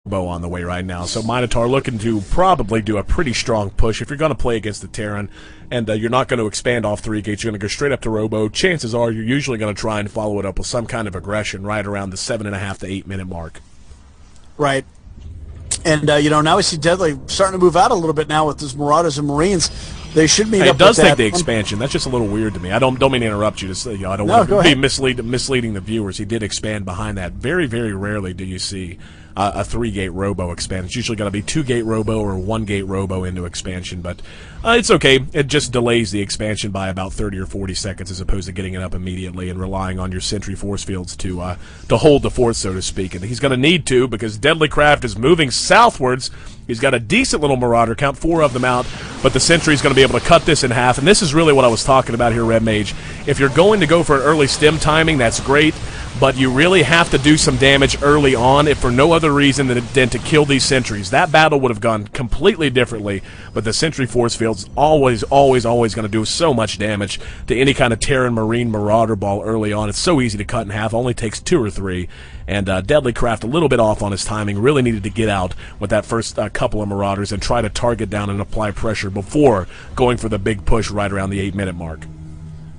Robo on the way right now. So Minotaur looking to probably do a pretty strong push. If you're going to play against the Terran and you're not going to expand off 3 gates, you're going to go straight up to Robo, chances are you're usually going to try and follow it up with some kind of aggression right around the 7.5 to 8 minute mark. Right. And, now we see Deadly starting to move out a little bit now with those Marauders and Marines. They should meet up It does with take that. the expansion. That's just a little weird to me. I don't mean to interrupt you. I don't want to be misleading the viewers. He did expand behind that. Very, very rarely do you see a 3-gate Robo expand. It's usually going to be 2-gate Robo or 1-gate Robo into expansion, but it's okay. It just delays the expansion by about 30 or 40 seconds as opposed to getting it up immediately and relying on your sentry force fields to hold the fort, so to speak. And he's going to need to because Deadly Craft is moving southwards. He's got a decent little Marauder count, 4 of them out, but the Sentry's going to be able to cut this in half. And this is really what I was talking about here, Red Mage. If you're going to go for an early stem timing, that's great, but you really have to do some damage early on, if for no other reason than to kill these Sentries. That battle would have gone completely differently, but the Sentry force field's always going to do so much damage to any kind of Terran Marine Marauder ball early on. It's so easy to cut in half, only takes 2 or 3. And Deadly Craft a little bit off on his timing, really needed to get out with that first couple of Marauders and try to target down and apply pressure before going for the big push right around the 8-minute mark.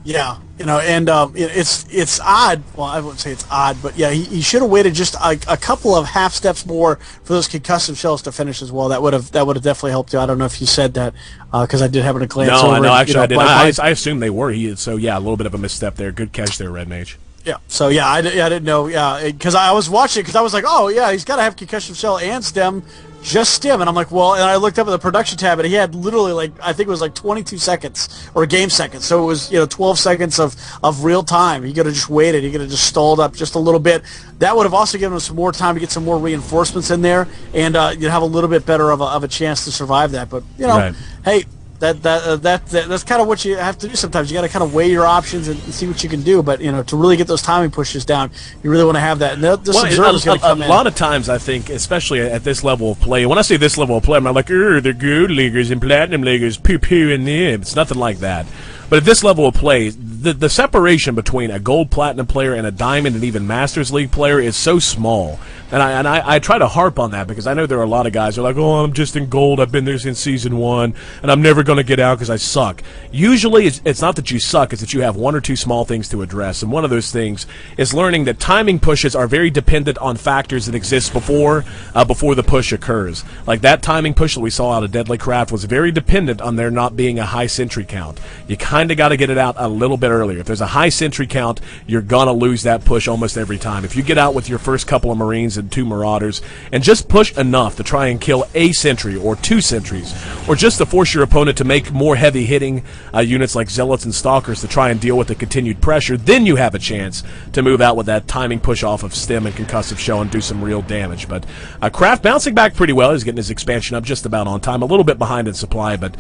Yeah, and it's odd. Well, I wouldn't say it's odd, but yeah, he should have waited just a couple of half steps more for those concussive shells to finish as well. That would have definitely helped you. I don't know if you said that because I did happen to glance over. No, actually I didn't. I assumed they were. So yeah, a little bit of a misstep there. Good catch there, Red Mage. Yeah. So yeah, I didn't know. Yeah, because I was watching because I was like, oh yeah, he's got to have concussion shell and stem. Just stem, and I'm like, well, and I looked up at the production tab, and he had literally I think it was 22 seconds or game seconds, so it was 12 seconds of real time. He could have just waited. He could have just stalled up just a little bit. That would have also given him some more time to get some more reinforcements in there, and you'd have a little bit better of a chance to survive that. But right. Hey. That's kind of what you have to do sometimes. You got to kind of weigh your options and see what you can do. But to really get those timing pushes down, you really want to have that. And a lot of times, I think, especially at this level of play. When I say this level of play, I'm not like, they're gold leaguers and platinum leaguers, pew and them. It's nothing like that. But at this level of play, the separation between a gold platinum player and a diamond and even Masters League player is so small. And I try to harp on that because I know there are a lot of guys who are like, oh, I'm just in gold, I've been there since season 1, and I'm never going to get out because I suck. Usually it's not that you suck, it's that you have 1 or 2 small things to address. And one of those things is learning that timing pushes are very dependent on factors that exist before the push occurs. Like that timing push that we saw out of Deadly Craft was very dependent on there not being a high sentry count. You kind of got to get it out a little bit earlier. If there's a high sentry count, you're going to lose that push almost every time. If you get out with your first couple of Marines and 2 Marauders and just push enough to try and kill a sentry or 2 sentries, or just to force your opponent to make more heavy hitting units like Zealots and Stalkers to try and deal with the continued pressure, then you have a chance to move out with that timing push off of stem and concussive shell and do some real damage. But Craft bouncing back pretty well. He's getting his expansion up just about on time, a little bit behind in supply, but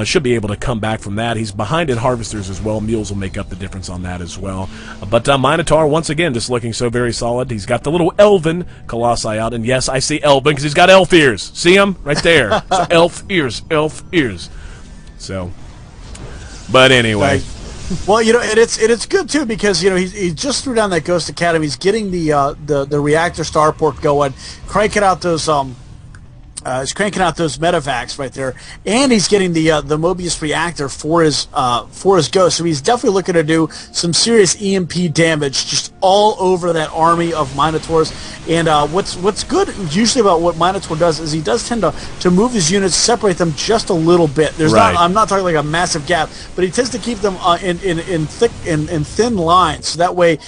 should be able to come back from that. He's behind in Harvesters as well. Mules will make up the difference on that as well. But Minotaur, once again, just looking so very solid. He's got the little Elven Colossi out, and yes, I see Elven because he's got elf ears. See him? Right there. So elf ears. So, but anyway. Well, and it's good too because he just threw down that Ghost Academy. He's getting the reactor starport going, cranking out those medevacs right there, and he's getting the Mobius reactor for his Ghost. So he's definitely looking to do some serious EMP damage just all over that army of Minotaurs. And what's good usually about what Minotaur does is he does tend to move his units, separate them just a little bit. I'm not talking like a massive gap, but he tends to keep them in thin lines. So that way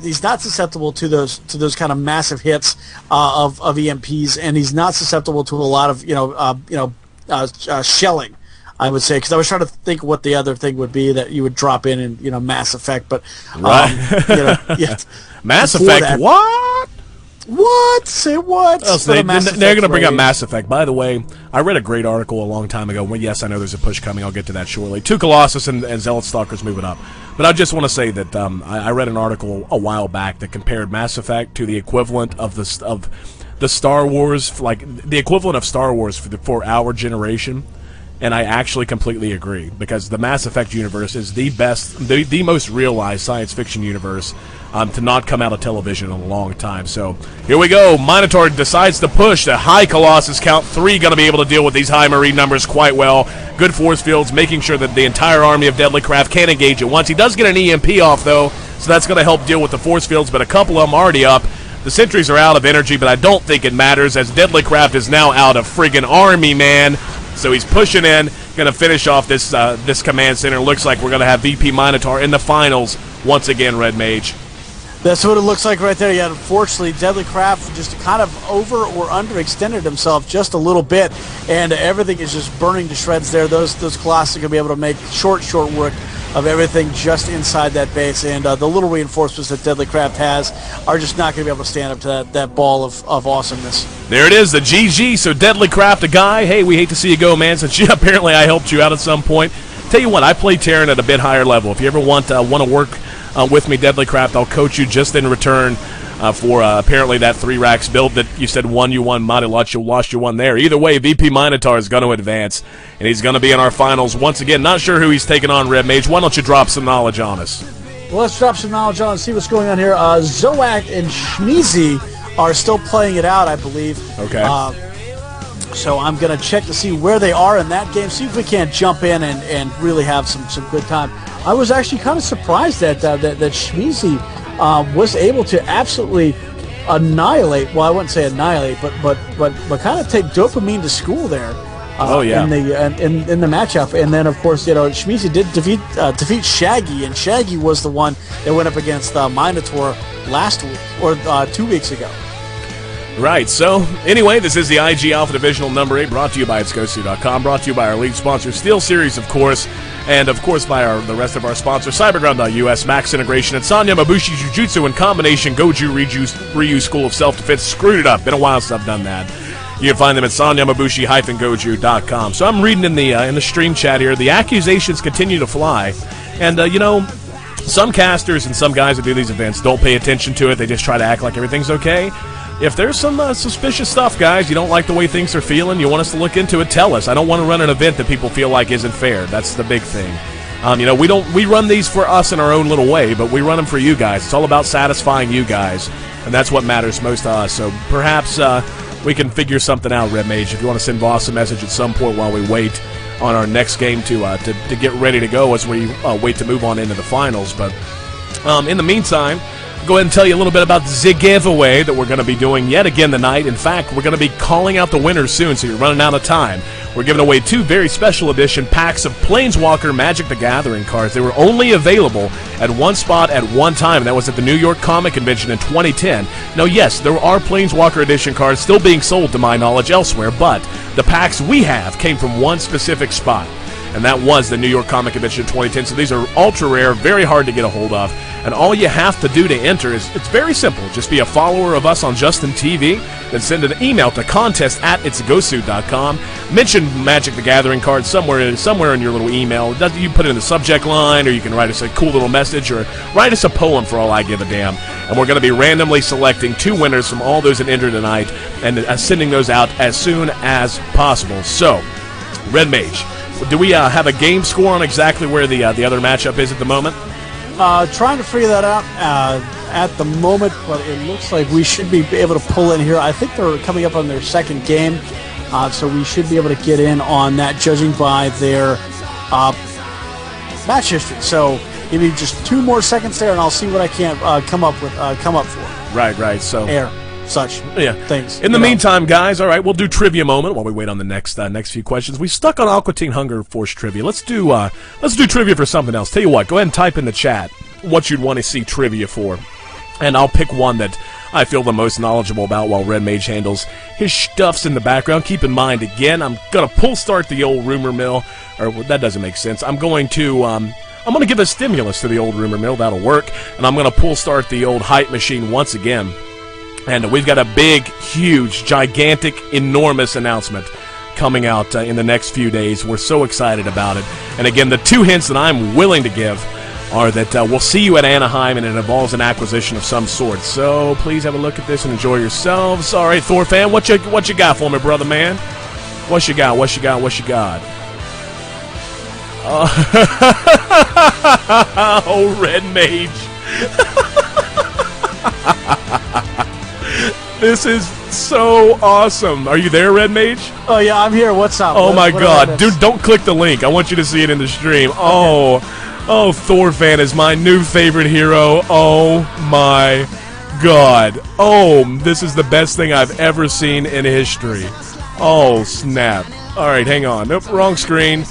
he's not susceptible to those kind of massive hits of EMPs, and he's not susceptible to a lot of shelling, I would say, because I was trying to think what the other thing would be that you would drop in Mass Effect, but yeah. Mass Effect, what? Say what? Oh, so they're going to bring up Mass Effect. By the way, I read a great article a long time ago. Well, yes, I know there's a push coming. I'll get to that shortly. 2 Colossus and Zealot Stalkers moving up. But I just want to say that I read an article a while back that compared Mass Effect to the equivalent of the Star Wars, like the equivalent of Star Wars for our generation. And I actually completely agree, because the Mass Effect universe is the best, the most realized science fiction universe to not come out of television in a long time. So here we go. Minotaur decides to push the high Colossus count 3, going to be able to deal with these high Marine numbers quite well. Good force fields, making sure that the entire army of Deadly Craft can't engage at once. He does get an EMP off, though, so that's going to help deal with the force fields, but a couple of them already up. The sentries are out of energy, but I don't think it matters, as Deadly Craft is now out of friggin' army, man. So he's pushing in, going to finish off this this command center. Looks like we're going to have VP Minotaur in the finals once again, Red Mage. That's what it looks like right there. Yeah, unfortunately, Deadly Craft just kind of over or underextended himself just a little bit, and everything is just burning to shreds there. Those Colossus are going to be able to make short work of everything just inside that base, and the little reinforcements that Deadly Craft has are just not going to be able to stand up to that ball of awesomeness. There it is, the GG. So Deadly Craft, a guy, hey, we hate to see you go, man, since apparently I helped you out at some point. Tell you what, I play Terran at a bit higher level. If you ever want to work with me, Deadly Craft, I'll coach you just in return for apparently that 3 racks build that you said won, you won, mighty lost, you won there. Either way, VP Minotaur is going to advance, and he's going to be in our finals once again. Not sure who he's taking on, Red Mage. Why don't you drop some knowledge on us? Well, let's drop some knowledge on and see what's going on here. Zoak and Shmeezy are still playing it out, I believe. Okay. So I'm going to check to see where they are in that game, see if we can't jump in and really have some good time. I was actually kind of surprised that Shmeezy was able to absolutely annihilate. Well, I wouldn't say annihilate, but kind of take Dopamine to school there. In the matchup, and then of course Shmeezy did defeat Shaggy, and Shaggy was the one that went up against Minotaur last week or 2 weeks ago. Right, so anyway, this is the IG Alpha Divisional number 8, brought to you by itsgosu.com, brought to you by our lead sponsor, SteelSeries, of course, and of course by the rest of our sponsors, Cyberground.us, Max Integration, and Sanya Mabushi Jujutsu in combination, Goju Ryu School of Self-Defense. Screwed it up, been a while since I've done that. You can find them at sanyamabushi-goju.com. So I'm reading in the stream chat here, the accusations continue to fly, and some casters and some guys that do these events don't pay attention to it. They just try to act like everything's okay. If there's some suspicious stuff, guys, you don't like the way things are feeling, you want us to look into it, tell us. I don't want to run an event that people feel like isn't fair. That's the big thing. We run these for us in our own little way, but we run them for you guys. It's all about satisfying you guys, and that's what matters most to us. So perhaps we can figure something out, Red Mage. If you want to send Voss a message at some point while we wait on our next game to get ready to go as we wait to move on into the finals. But in the meantime, go ahead and tell you a little bit about the giveaway that we're going to be doing yet again tonight. In fact, we're going to be calling out the winners soon, so you're running out of time. We're giving away 2 very special edition packs of Planeswalker Magic the Gathering cards. They were only available at one spot at one time, and that was at the New York Comic Convention in 2010. Now, yes, there are Planeswalker edition cards still being sold, to my knowledge, elsewhere, but the packs we have came from one specific spot, and that was the New York Comic Convention in 2010. So these are ultra rare, very hard to get a hold of, and all you have to do to enter is, it's very simple. Just be a follower of us on Justin TV, then send an email to contest@itsgosu.com. Mention Magic the Gathering card somewhere in your little email. You put it in the subject line, or you can write us a cool little message, or write us a poem for all I give a damn. And we're going to be randomly selecting 2 winners from all those that enter tonight, and sending those out as soon as possible. So, Red Mage, do we have a game score on exactly where the other matchup is at the moment? Trying to figure that out at the moment, but it looks like we should be able to pull in here. I think they're coming up on their second game, so we should be able to get in on that, judging by their match history. So give me just 2 more seconds there, and I'll see what I can come up for. Right. So such things. In the meantime, guys, all right, we'll do trivia moment while we wait on the next few questions. We stuck on Aqua Teen Hunger Force trivia. Let's do trivia for something else. Tell you what, go ahead and type in the chat what you'd want to see trivia for, and I'll pick one that I feel the most knowledgeable about while Red Mage handles his stuffs in the background. Keep in mind, again, I'm gonna pull start the old rumor mill, or that doesn't make sense. I'm going to give a stimulus to the old rumor mill. That'll work, and I'm gonna pull start the old hype machine once again. And we've got a big, huge, gigantic, enormous announcement coming out in the next few days. We're so excited about it. And again, the 2 hints that I'm willing to give are that we'll see you at Anaheim, and it involves an acquisition of some sort. So please have a look at this and enjoy yourselves. All right, Thor fan, what you got for me, brother man? What you got? Oh, Red Mage. This is so awesome. Are you there, Red Mage? Oh, yeah, I'm here. What's up? Oh, my what God. Dude, don't click the link. I want you to see it in the stream. Okay. Oh, Thorfan is my new favorite hero. Oh, my God. Oh, this is the best thing I've ever seen in history. Oh, snap. All right, hang on. Nope, wrong screen.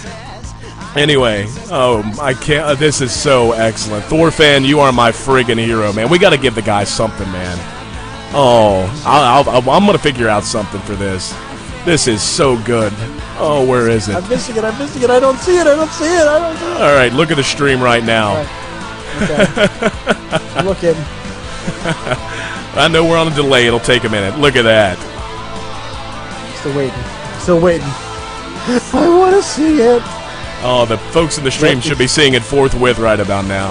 Anyway, I can't. This is so excellent. Thorfan, you are my friggin' hero, man. We got to give the guy something, man. Oh, I'm going to figure out something for this. This is so good. Oh, where is it? I'm missing it. I don't see it. All right, look at the stream right now. Okay. I'm looking. I know we're on a delay. It'll take a minute. Look at that. Still waiting. I want to see it. Oh, the folks in the stream should be seeing it forthwith right about now.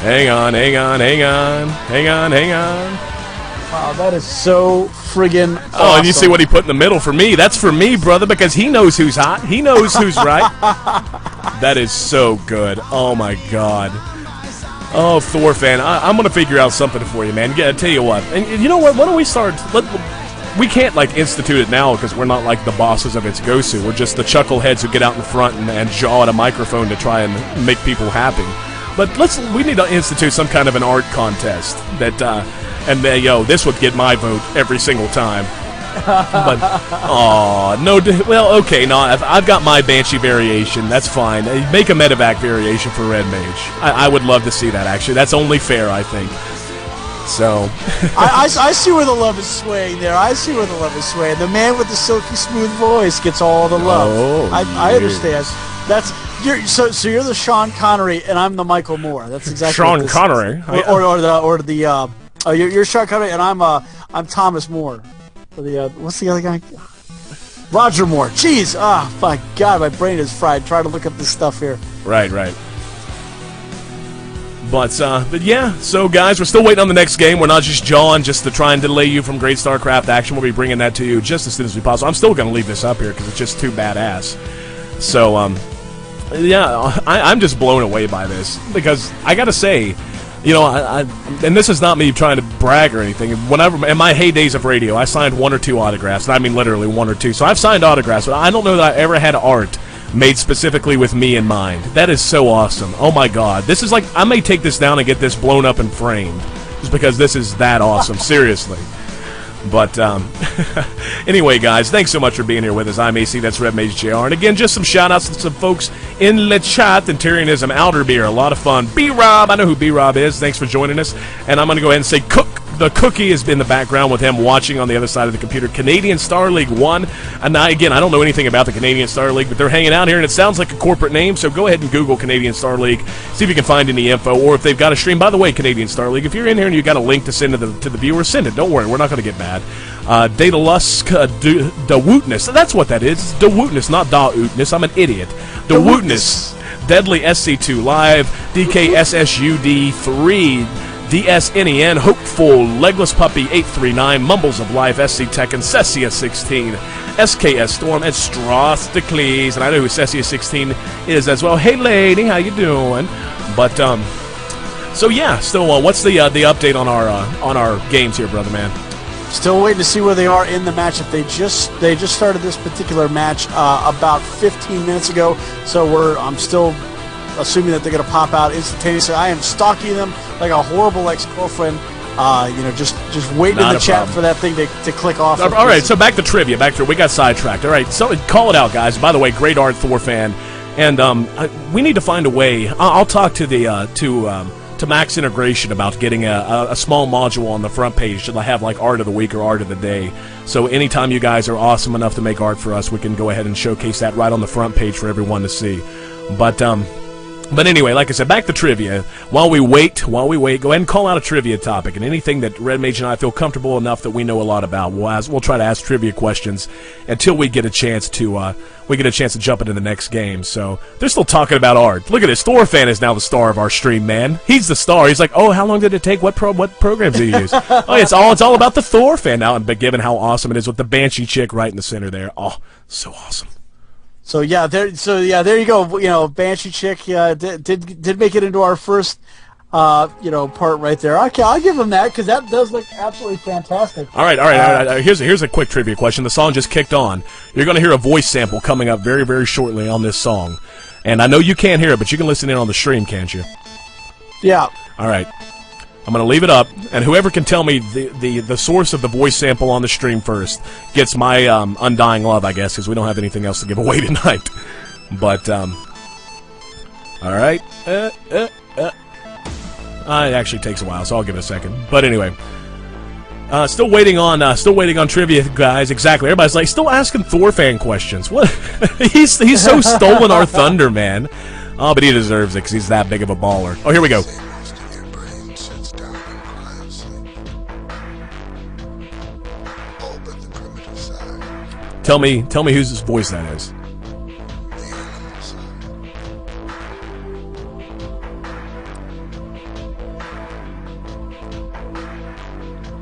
Hang on. Wow, that is so friggin' awesome. Oh, and you see what he put in the middle for me? That's for me, brother, because he knows who's hot. He knows who's right. That is so good. Oh, my God. Oh, Thorfan, I'm going to figure out something for you, man. Yeah, I tell you what. And you know what? Why don't we start... We can't, like, institute it now because we're not, like, the bosses of its Gosu. We're just the chuckleheads who get out in front and jaw at a microphone to try and make people happy. But we need to institute some kind of an art contest that, yo, this would get my vote every single time. But, well, okay, no, I've got my Banshee variation. That's fine. Make a Medevac variation for Red Mage. I would love to see that, actually. That's only fair, I think. So, I see where the love is swaying there. The man with the silky smooth voice gets all the love. Oh, I understand. So you're the Sean Connery and I'm the Michael Moore. That's exactly Sean Connery. You're Sean Connery and I'm Thomas Moore. Or what's the other guy? Roger Moore. Jeez, my God, my brain is fried trying to look up this stuff here. Right. But yeah, so guys, we're still waiting on the next game. We're not just jawing just to try and delay you from great StarCraft action. We'll be bringing that to you just as soon as we possible. I'm still going to leave this up here because it's just too badass. So, yeah, I'm just blown away by this because I got to say, you know, and this is not me trying to brag or anything. Whenever in my heydays of radio, I signed 1 or 2 autographs, and I mean literally 1 or 2. So I've signed autographs, but I don't know that I ever had art made specifically with me in mind. That is so awesome. Oh my God. This is like, I may take this down and get this blown up and framed. Just because this is that awesome. Seriously. But, anyway, guys, thanks so much for being here with us. I'm AC, that's Red Mage JR. And again, just some shout-outs to some folks in the chat. And Tyrianism, Outer Beer, a lot of fun. B-Rob, I know who B-Rob is. Thanks for joining us. And I'm going to go ahead and say Cook. The cookie has been in the background with him watching on the other side of the computer. Canadian Star League 1. And I don't know anything about the Canadian Star League, but they're hanging out here, and it sounds like a corporate name, so go ahead and Google Canadian Star League, see if you can find any info, or if they've got a stream. By the way, Canadian Star League, if you're in here and you got a link to send to the viewers, send it. Don't worry, we're not going to get mad. Data Lusk, DeWootness. That's what that is. DeWootness, not Da-Ootness. I'm an idiot. DeWootness. Deadly SC2 Live. DKSSUD3. DSNEN, Hopeful, Legless Puppy 839, Mumbles of Life, SC Tekken, Cessia 16, SKS Storm, and Strosticles, and I know who Cessia 16 is as well. Hey lady, how you doing? But so yeah, still, what's the update on our games here, brother man? Still waiting to see where they are in the matchup. They just started this particular match about 15 minutes ago, so I'm still assuming that they're going to pop out instantaneously. I am stalking them like a horrible ex-girlfriend, just waiting in the chat for that thing to click off. All right, so back to trivia. We got sidetracked. All right, so call it out, guys. By the way, great art, Thorfan. And we need to find a way. I'll talk to to Max Integration about getting a small module on the front page to have like art of the week or art of the day. So anytime you guys are awesome enough to make art for us, we can go ahead and showcase that right on the front page for everyone to see. But anyway, like I said, back to trivia. While we wait, go ahead and call out a trivia topic, and anything that Red Mage and I feel comfortable enough that we know a lot about. We'll try to ask trivia questions until we get a chance to jump into the next game. So they're still talking about art. Look at this, Thorfan is now the star of our stream, man. He's the star. He's like, oh, how long did it take? What programs do you use? Oh, it's all about the Thorfan now. But given how awesome it is with the Banshee chick right in the center there, oh, so awesome. So yeah, there you go. You know, Banshee Chick did make it into our first part right there. Okay, I'll give him that because that does look absolutely fantastic. All right. Here's a quick trivia question. The song just kicked on. You're going to hear a voice sample coming up very, very shortly on this song, and I know you can't hear it, but you can listen in on the stream, can't you? Yeah. All right. I'm going to leave it up, and whoever can tell me the source of the voice sample on the stream first gets my undying love, I guess, because we don't have anything else to give away tonight. But, all right. It actually takes a while, so I'll give it a second. But anyway, still waiting on trivia, guys. Exactly. Everybody's like, still asking Thor fan questions. What? he's so stolen our thunder, man. Oh, but he deserves it because he's that big of a baller. Oh, here we go. Tell me whose voice that is.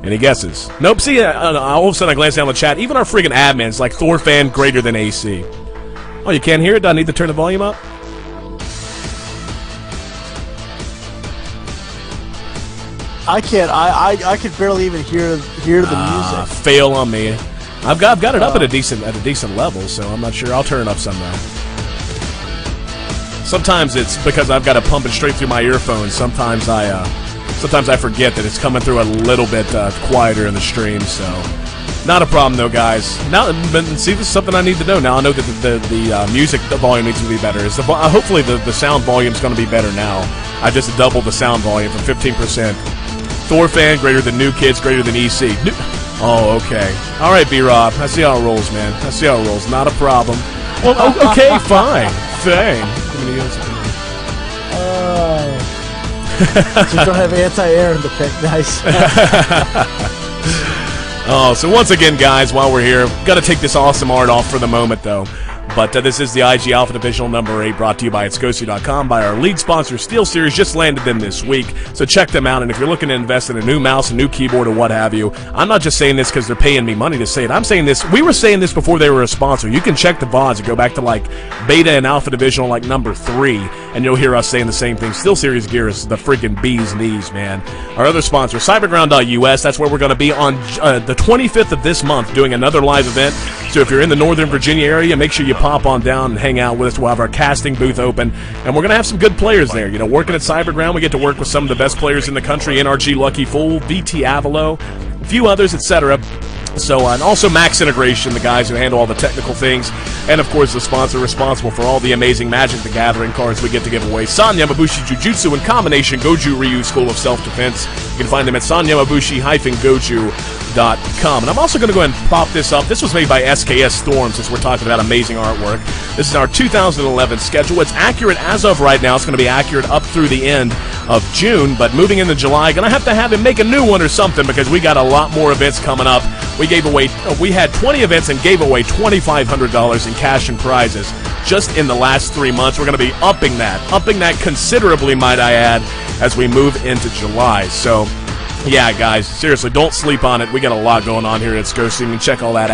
Any guesses? Nope. See, all of a sudden I glance down the chat. Even our friggin' admins like Thor fan greater than AC. Oh, you can't hear it? Do I need to turn the volume up? I can't. I could barely even hear the music. Fail on me. I've got it up at a decent level, so I'm not sure. I'll turn it up somehow. Sometimes it's because I've got to pump it straight through my earphones. Sometimes I forget that it's coming through a little bit quieter in the stream. So not a problem though, guys. Now, see, this is something I need to know. Now I know that the music volume needs to be better. Hopefully the sound volume is going to be better now. I just doubled the sound volume from 15%. Thor fan greater than New Kids greater than EC. Oh, okay. All right, B-Rob. I see how it rolls, man. I see how it rolls. Not a problem. Well, okay, fine. Thing. So you don't have anti-air in the pick. Nice. Oh, so once again, guys, while we're here, got to take this awesome art off for the moment, though. But this is the IG Alpha Divisional number 8, brought to you by itsgosu.com, by our lead sponsor, SteelSeries. Just landed them this week, so check them out. And if you're looking to invest in a new mouse, a new keyboard, or what have you, I'm not just saying this because they're paying me money to say it. I'm saying this. We were saying this before they were a sponsor. You can check the VODs and go back to like Beta and Alpha Divisional, like number 3, and you'll hear us saying the same thing. SteelSeries gear is the freaking bee's knees, man. Our other sponsor, Cyberground.us. That's where we're going to be on the 25th of this month, doing another live event. So if you're in the Northern Virginia area, make sure you pop on down and hang out with us. We'll have our casting booth open, and we're going to have some good players there. You know, working at Cyberground, we get to work with some of the best players in the country, NRG Lucky Fool, VT Avalo, a few others, etc. So, and also Max Integration, the guys who handle all the technical things, and of course the sponsor responsible for all the amazing Magic the Gathering cards we get to give away, San Yamabushi Jujutsu and Combination Goju Ryu School of Self-Defense. You can find them at sanyamabushi-goju.com. And I'm also going to go ahead and pop this up. This was made by SKS Storm, since we're talking about amazing artwork. This is our 2011 schedule. It's accurate as of right now. It's going to be accurate up through the end of June, but moving into July, going to have him make a new one or something, because we got a lot more events coming up. We had 20 events and gave away $2,500 in cash and prizes just in the last 3 months. We're going to be upping that considerably, might I add, as we move into July. So, yeah, guys, seriously, don't sleep on it. We got a lot going on here at Itsgosu. You can check all of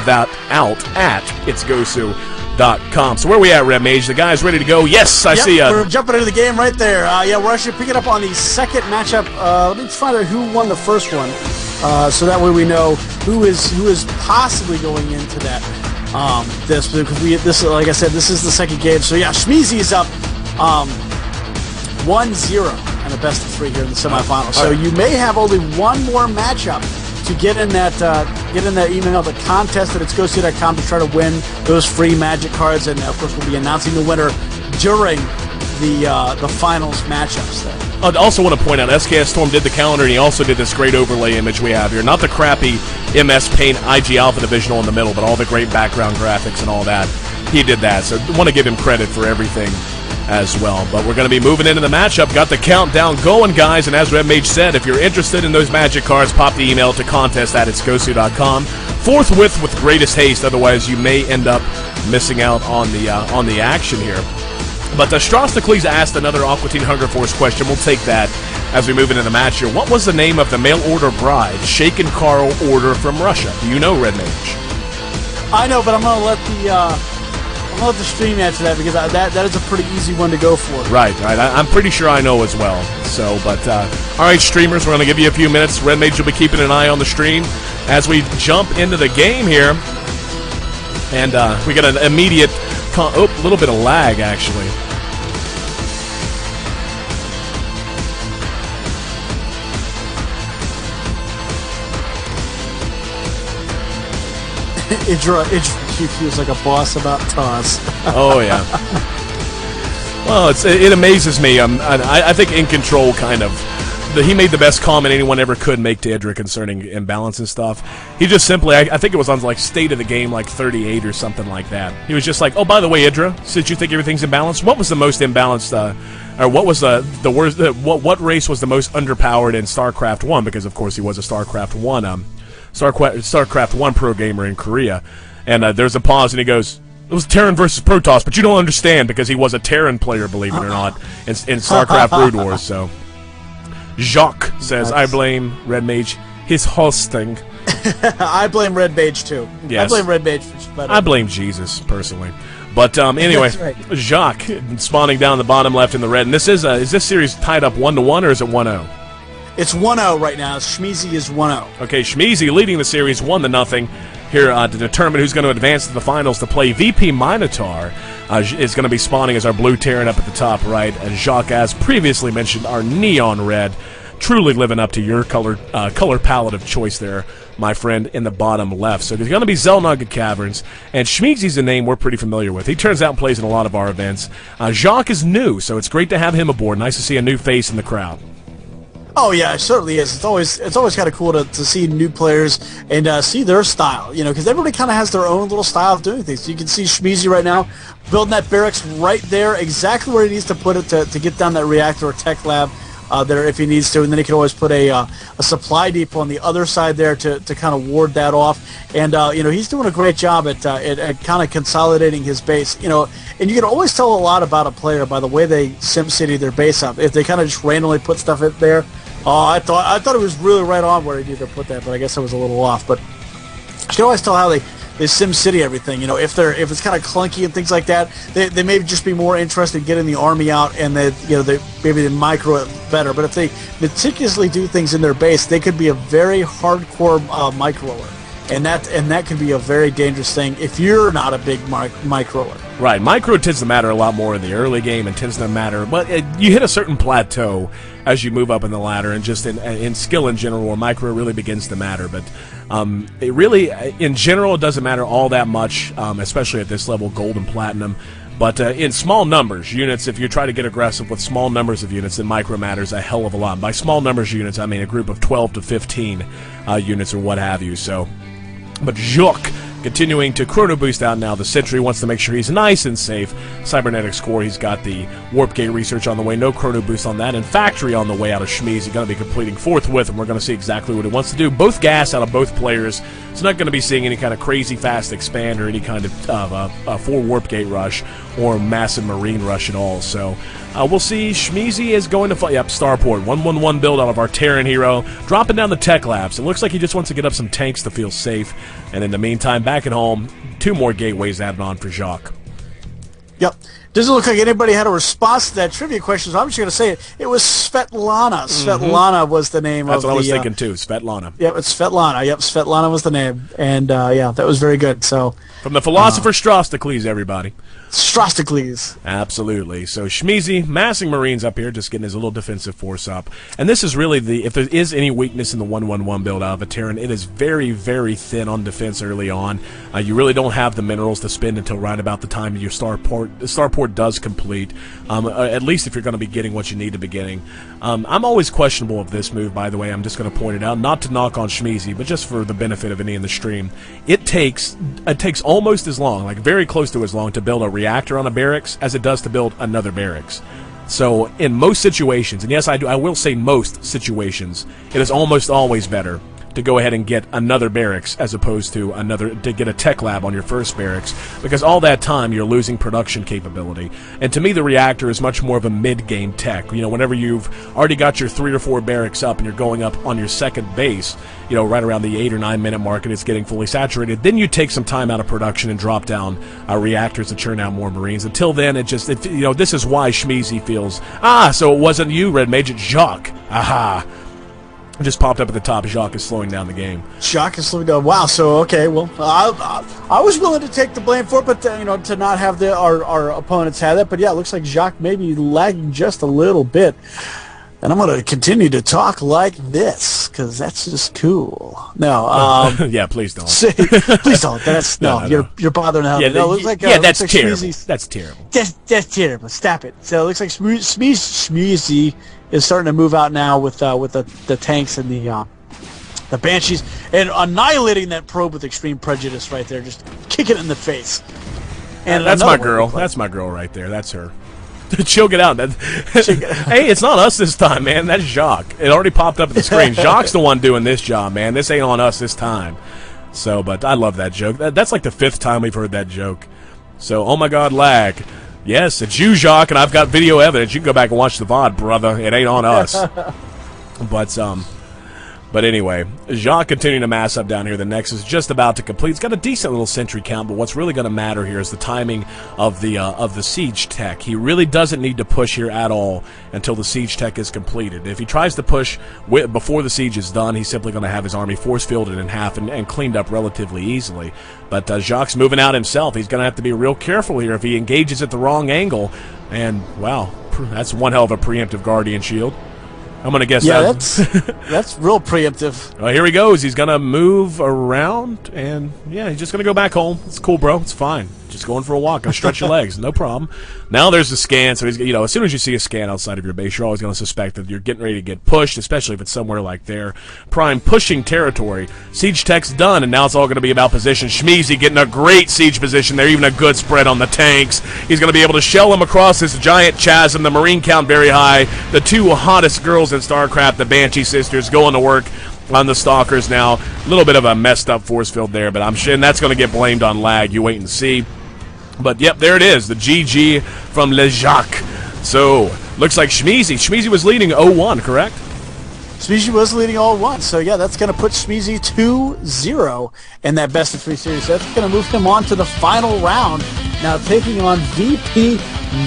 that out at itsgosu.com. So where are we at, Red Mage? The guy's ready to go. Yes, I see. We're jumping into the game right there. We're actually picking up on the second matchup. Let me find out who won the first one, so that way we know who is possibly going into that. Because like I said, this is the second game. So yeah, Shmeezy is up 1-0 and a best of 3 here in the semifinals. So you may have only one more matchup to get in that email, the contest at itsgosu.com, to try to win those free Magic cards. And of course, we'll be announcing the winner during the finals matchups there. I also want to point out, SKS Storm did the calendar, and he also did this great overlay image we have here. Not the crappy MS Paint IG Alpha Divisional in the middle, but all the great background graphics and all that. He did that, so I want to give him credit for everything as well. But we're going to be moving into the matchup. Got the countdown going, guys, and as Red Mage said, if you're interested in those Magic cards, pop the email to contest@itsgosu.com forthwith with greatest haste, otherwise you may end up missing out on the action here. But Strostocles asked another Aqua Teen Hunger Force question. We'll take that as we move into the match here. What was the name of the mail order bride Shaken Carl order from Russia? Do you know, Red Mage? I know, but I'm going to let I'm gonna let the stream answer that because that is a pretty easy one to go for. Right. I'm pretty sure I know as well. So, but all right, streamers, we're gonna give you a few minutes. Red Mage will be keeping an eye on the stream as we jump into the game here, and we got an immediate, a little bit of lag actually. Idra feels like a boss about toss. Oh yeah. Well, it amazes me. I think In Control kind of. He made the best comment anyone ever could make to Idra concerning imbalance and stuff. He just simply, I think it was on like State of the Game like 38 or something like that. He was just like, oh, by the way, Idra, since you think everything's imbalanced, what was the most imbalanced, or what was the worst, what race was the most underpowered in StarCraft 1? Because, of course, he was a StarCraft 1, StarCraft 1 pro gamer in Korea. And there's a pause, and he goes, it was Terran versus Protoss, but you don't understand because he was a Terran player, believe it or not, in StarCraft Brood Wars, so... Jacques says, I blame Red Mage. His hosting. I blame Red Mage, too. Yes. I blame Red Mage for better. I blame Jesus, personally. But anyway, right. Jacques spawning down the bottom left in the red. And this is this series tied up 1-1 or is it 1-0? It's 1-0 right now. Shmeezy is 1-0. Okay, Shmeezy leading the series 1-0 here to determine who's going to advance to the finals to play VP Minotaur. Is going to be spawning as our blue Terran up at the top right, and Jacques, as previously mentioned, our neon red, truly living up to your color palette of choice there, my friend, in the bottom left. So there's going to be Zelnaga Caverns, and Shmeezy's a name we're pretty familiar with. He turns out and plays in a lot of our events. Jacques is new, so it's great to have him aboard. Nice to see a new face in the crowd. Oh yeah, it certainly is. It's always kind of cool to see new players and see their style, because everybody kind of has their own little style of doing things. You can see Shmeezy right now building that barracks right there, exactly where he needs to put it to get down that reactor or tech lab there if he needs to, and then he can always put a supply depot on the other side there to kind of ward that off. And he's doing a great job at kind of consolidating his base. And you can always tell a lot about a player by the way they SimCity their base up. If they kind of just randomly put stuff in there. Oh, I thought it was really right on where he needed to put that, but I guess I was a little off. But you can always tell how they SimCity everything. If it's kind of clunky and things like that, they may just be more interested in getting the army out and maybe they micro it better. But if they meticulously do things in their base, they could be a very hardcore microer. And that could be a very dangerous thing if you're not a big microer. Right, micro tends to matter a lot more in the early game and tends to matter, but you hit a certain plateau as you move up in the ladder, and just in skill in general, where micro really begins to matter. But it really, in general, it doesn't matter all that much, especially at this level, gold and platinum. But in small numbers, units, if you try to get aggressive with small numbers of units, then micro matters a hell of a lot. By small numbers units, I mean a group of 12 to 15 units or what have you. So. But Jacques continuing to chrono boost out now. The Sentry wants to make sure he's nice and safe. Cybernetic Score, he's got the Warp Gate research on the way. No chrono boost on that. And Factory on the way out of Shmeezy. He's going to be completing forthwith, and we're going to see exactly what he wants to do. Both gas out of both players. So not going to be seeing any kind of crazy fast expand or any kind of full Warp Gate rush or massive Marine rush at all. So we'll see. Shmeezy is going to fight. Yep, Starport. 1-1-1 build out of our Terran hero. Dropping down the tech labs. It looks like he just wants to get up some tanks to feel safe. And in the meantime, back at home, 2 more gateways added on for Jacques. Yep. Doesn't look like anybody had a response to that trivia question, so I'm just going to say it. It was Svetlana. Svetlana was the name of the... That's what I was thinking, too. Svetlana. Yep, it's Svetlana. Yep, Svetlana was the name. And, yeah, that was very good. So from the philosopher Strostocles, everybody. Strostocles. Absolutely. So Shmeezy, massing Marines up here, just getting his little defensive force up. And this is really if there is any weakness in the 1-1-1 build out of a Terran, it is very, very thin on defense early on. You really don't have the minerals to spend until right about the time your starport does complete, at least if you're going to be getting what you need to be getting. I'm always questionable of this move, by the way. I'm just going to point it out, not to knock on Shmeezy, but just for the benefit of any in the stream. It takes almost as long, like very close to as long, to build a reactor on a barracks as it does to build another barracks. So in most situations, and yes, I will say most situations, it is almost always better to go ahead and get another barracks as opposed to to get a tech lab on your first barracks, because all that time you're losing production capability. And to me, the reactor is much more of a mid-game tech. You know, whenever you've already got your 3 or 4 barracks up and you're going up on your second base, you know, right around the 8 or 9 minute mark and it's getting fully saturated, then you take some time out of production and drop down reactors to churn out more Marines. Until then, you know, this is why Schmeezy feels, so it wasn't you, Red Mage, it's Jacques. Aha. It just popped up at the top. Jacques is slowing down the game. Jacques is slowing down. Wow. So okay. Well, I was willing to take the blame for it, but you know, to not have our opponents have that. But yeah, it looks like Jacques may be lagging just a little bit. And I'm going to continue to talk like this because that's just cool. No. Yeah, please don't. Please don't. That's no. You're bothering the hell. Yeah, no, it looks like, that's like terrible. Schmeezy's, that's terrible. That's terrible. Stop it. So it looks like Schmeezy is starting to move out now with the tanks and the Banshees, and annihilating that probe with extreme prejudice right there, just kick it in the face. And that's my girl. That's my girl right there. That's her. She'll get out. Hey, it's not us this time, man. That's Jacques. It already popped up at the screen. Jacques the one doing this job, man. This ain't on us this time. So, but I love that joke. That's like the 5th time we've heard that joke. So, oh my God, lag. Yes, it's you, Jacques, and I've got video evidence. You can go back and watch the VOD, brother. It ain't on us. But anyway, Jacques continuing to mass up down here. The Nexus is just about to complete. It's got a decent little sentry count, but what's really going to matter here is the timing of the siege tech. He really doesn't need to push here at all until the siege tech is completed. If he tries to push before the siege is done, he's simply going to have his army force fielded in half and cleaned up relatively easily. But Jacques moving out himself. He's going to have to be real careful here if he engages at the wrong angle. And, wow, that's one hell of a preemptive Guardian Shield. I'm going to guess that's real preemptive. Well, here he goes. He's going to move around, and, yeah, he's just going to go back home. It's cool, bro. It's fine. Just going for a walk. Gonna stretch your legs. No problem. Now there's the scan. So, he's, you know, as soon as you see a scan outside of your base, you're always going to suspect that you're getting ready to get pushed, especially if it's somewhere like there. Prime pushing territory. Siege tech's done, and now it's all going to be about position. Schmeezy getting a great siege position there, even a good spread on the tanks. He's going to be able to shell them across this giant chasm. The Marine count very high. The 2 hottest girls in StarCraft, the Banshee sisters, going to work on the Stalkers now. A little bit of a messed up force field there, but I'm sure that's going to get blamed on lag. You wait and see. But, yep, there it is, the GG from Le Jacques. So, looks like Schmeezy was leading 0-1, correct? Schmeezy was leading 0-1, so yeah, that's going to put Schmeezy 2-0 in that best-of-3 series. That's going to move him on to the final round, now taking on VP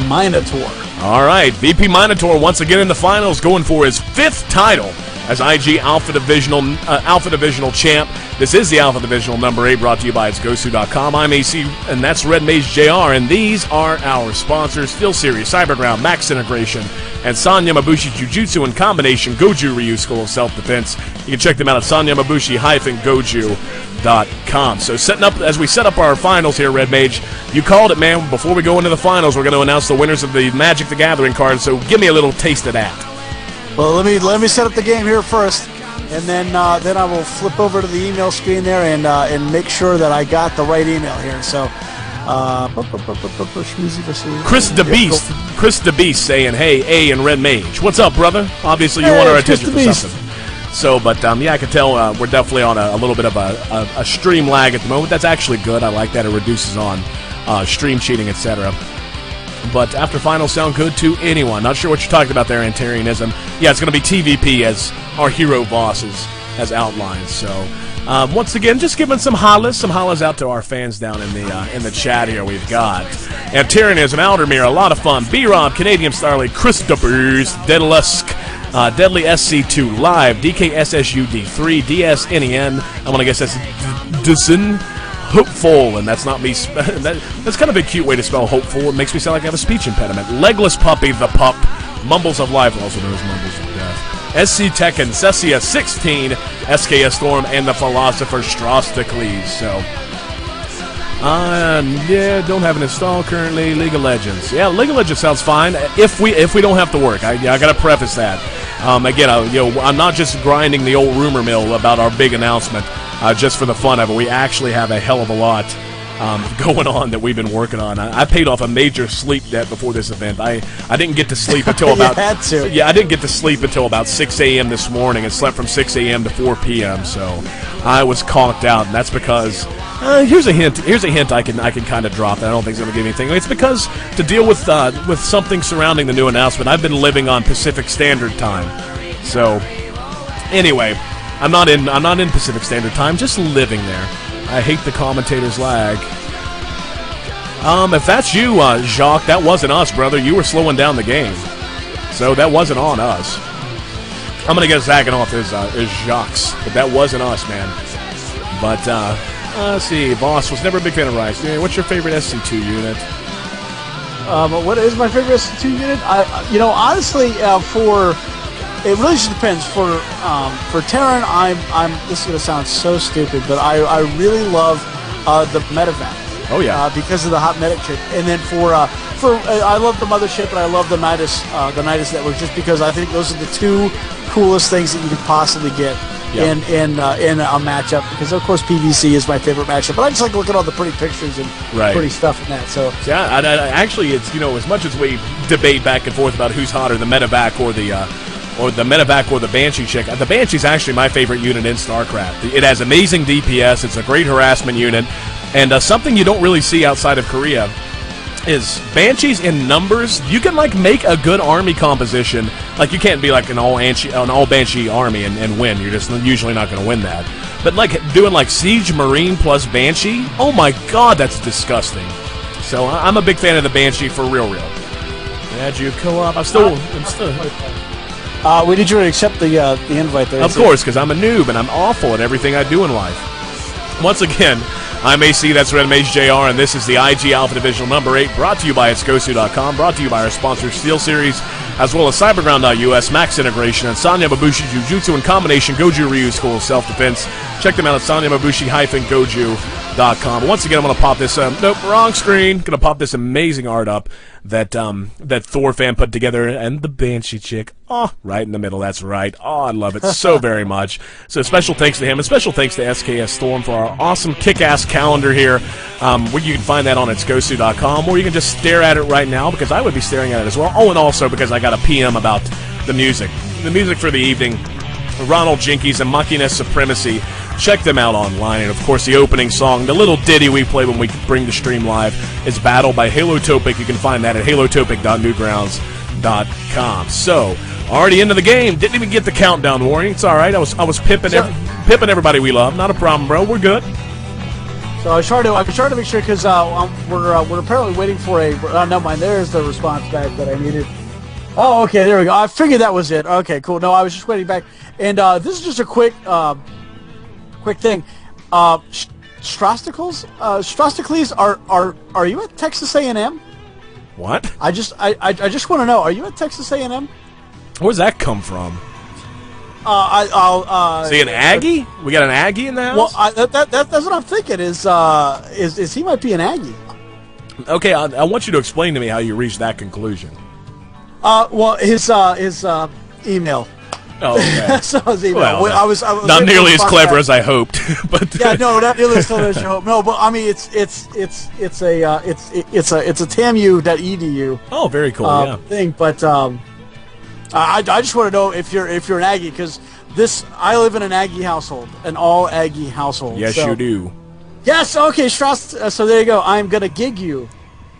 Minotaur. All right, VP Minotaur once again in the finals, going for his 5th title as IG Alpha Divisional champ. This is the Alpha Divisional number 8, brought to you by itsgosu.com. I'm AC, and that's Red Mage JR, and these are our sponsors: Steel Series, Cyberground, Max Integration, and San Yamabushi Jujutsu in combination, Goju Ryu School of Self-Defense. You can check them out at sanyamabushi-goju.com. So as we set up our finals here, Red Mage, you called it, man. Before we go into the finals, we're going to announce the winners of the Magic the Gathering cards, so give me a little taste of that. Well, let me set up the game here first, and then I will flip over to the email screen there and make sure that I got the right email here. So, Chris DeBeast saying, "Hey, A and Red Mage, what's up, brother? Obviously, you want our attention for something." So, but yeah, I can tell we're definitely on a little bit of a stream lag at the moment. That's actually good. I like that. It reduces on stream cheating, etc. But after finals sound good to anyone. Not sure what you're talking about there, Antarianism. Yeah, it's going to be TVP as our hero bosses has outlined. So once again, just giving some hollers out to our fans down in the chat here. We've got Antarianism, Aldermere, a lot of fun. B-Rob, Canadian Starlight, Christophers, Deadlusk, Deadly SC2 Live, DKSSUD3, DSNEN. I'm going to guess that's Duzin. Hopeful, and that's not me. That's kind of a cute way to spell hopeful. It makes me sound like I have a speech impediment. Legless Puppy, the Pup, Mumbles of Life, also known as Mumbles of Death, SC Tekken, Cessia 16, SKS Storm, and the Philosopher Strostocles. So, yeah, don't have it installed currently. League of Legends, yeah, League of Legends sounds fine if we don't have to work. I got to preface that. Again, I'm not just grinding the old rumor mill about our big announcement. Just for the fun of it. We actually have a hell of a lot going on that we've been working on. I paid off a major sleep debt before this event. I didn't get to sleep until about You had to. Yeah, I didn't get to sleep until about 6 a.m. this morning and slept from 6 a.m. to 4 p.m. So I was conked out, and that's because here's a hint. Here's a hint I can kind of drop. That I don't think it's going to give anything. It's because to deal with something surrounding the new announcement, I've been living on Pacific Standard Time. So anyway, I'm not in Pacific Standard Time, just living there. I hate the commentator's lag. If that's you, Jacques, that wasn't us, brother. You were slowing down the game. So that wasn't on us. I'm going to get zagging off is Jacques, but that wasn't us, man. But, let's see. Boss was never a big fan of Rice. Yeah, what's your favorite SC2 unit? What is my favorite SC2 unit? Honestly, it really just depends. For Terran, this is going to sound so stupid, but I really love the medevac. Oh yeah, because of the hot medic chick. And then I love the mothership, and I love the Nidus network, just because I think those are the two coolest things that you could possibly get in a matchup. Because of course PVC is my favorite matchup, but I just like looking at all the pretty pictures and pretty stuff in that. So yeah, I actually, it's as much as we debate back and forth about who's hotter, the medevac or the medevac or the Banshee chick. The Banshee's actually my favorite unit in StarCraft. It has amazing DPS. It's a great harassment unit. And something you don't really see outside of Korea is Banshees in numbers. You can make a good army composition. Like, you can't be like an all Banshee army and win. You're just usually not going to win that. But doing Siege Marine plus Banshee, oh my God, that's disgusting. So I'm a big fan of the Banshee for real. Add you co-op. I'm still. We need you to accept the invite there. Of course, because I'm a noob and I'm awful at everything I do in life. Once again, I'm AC, that's Red Mage JR, and this is the IG Alpha Divisional number 8, brought to you by itsgosu.com, brought to you by our sponsor Steel Series, as well as Cyberground.us, Max Integration, and Sanya Mabushi Jujutsu in combination, Goju Ryu School of Self-Defense. Check them out at sanyamabushi-goju.com. Once again, I'm going to pop this, nope, wrong screen, going to pop this amazing art up that Thor fan put together, and the Banshee chick, right in the middle, that's right. I love it so very much. So special thanks to him, and special thanks to SKS Storm for our awesome kick-ass calendar here. Where you can find that on itsgosu.com, or you can just stare at it right now, because I would be staring at it as well. Oh, and also because I got a PM about the music. The music for the evening, Ronald Jinkies and Machina Supremacy. Check them out online. And, of course, the opening song, the little ditty we play when we bring the stream live, is Battle by Halotopic. You can find that at halotopic.newgrounds.com. So, already into the game. Didn't even get the countdown warning. It's all right. I was pipping everybody we love. Not a problem, bro. We're good. So I was trying to make sure, because we're apparently waiting for a. Never mind. There's the response back that I needed. Oh, okay. There we go. I figured that was it. Okay, cool. No, I was just waiting back. And this is just a quick thing. Strosticles, are you at Texas A&M? What? I just want to know. Are you at Texas A&M? Where's that come from? I'll See, an Aggie? We got an Aggie in the house? Well, that's what I'm thinking. Is he might be an Aggie? Okay, I want you to explain to me how you reached that conclusion. Well, his email. Oh, okay. So his email. Well, I was not nearly as clever as I hoped, but yeah, no, not nearly as clever as you hope. No, but I mean, it's a tamu.edu. Oh, very cool. Thing, but I just want to know if you're an Aggie, because I live in an Aggie household, an all Aggie household. Yes, you do. Yes, okay, Strauss. So there you go. I'm gonna gig you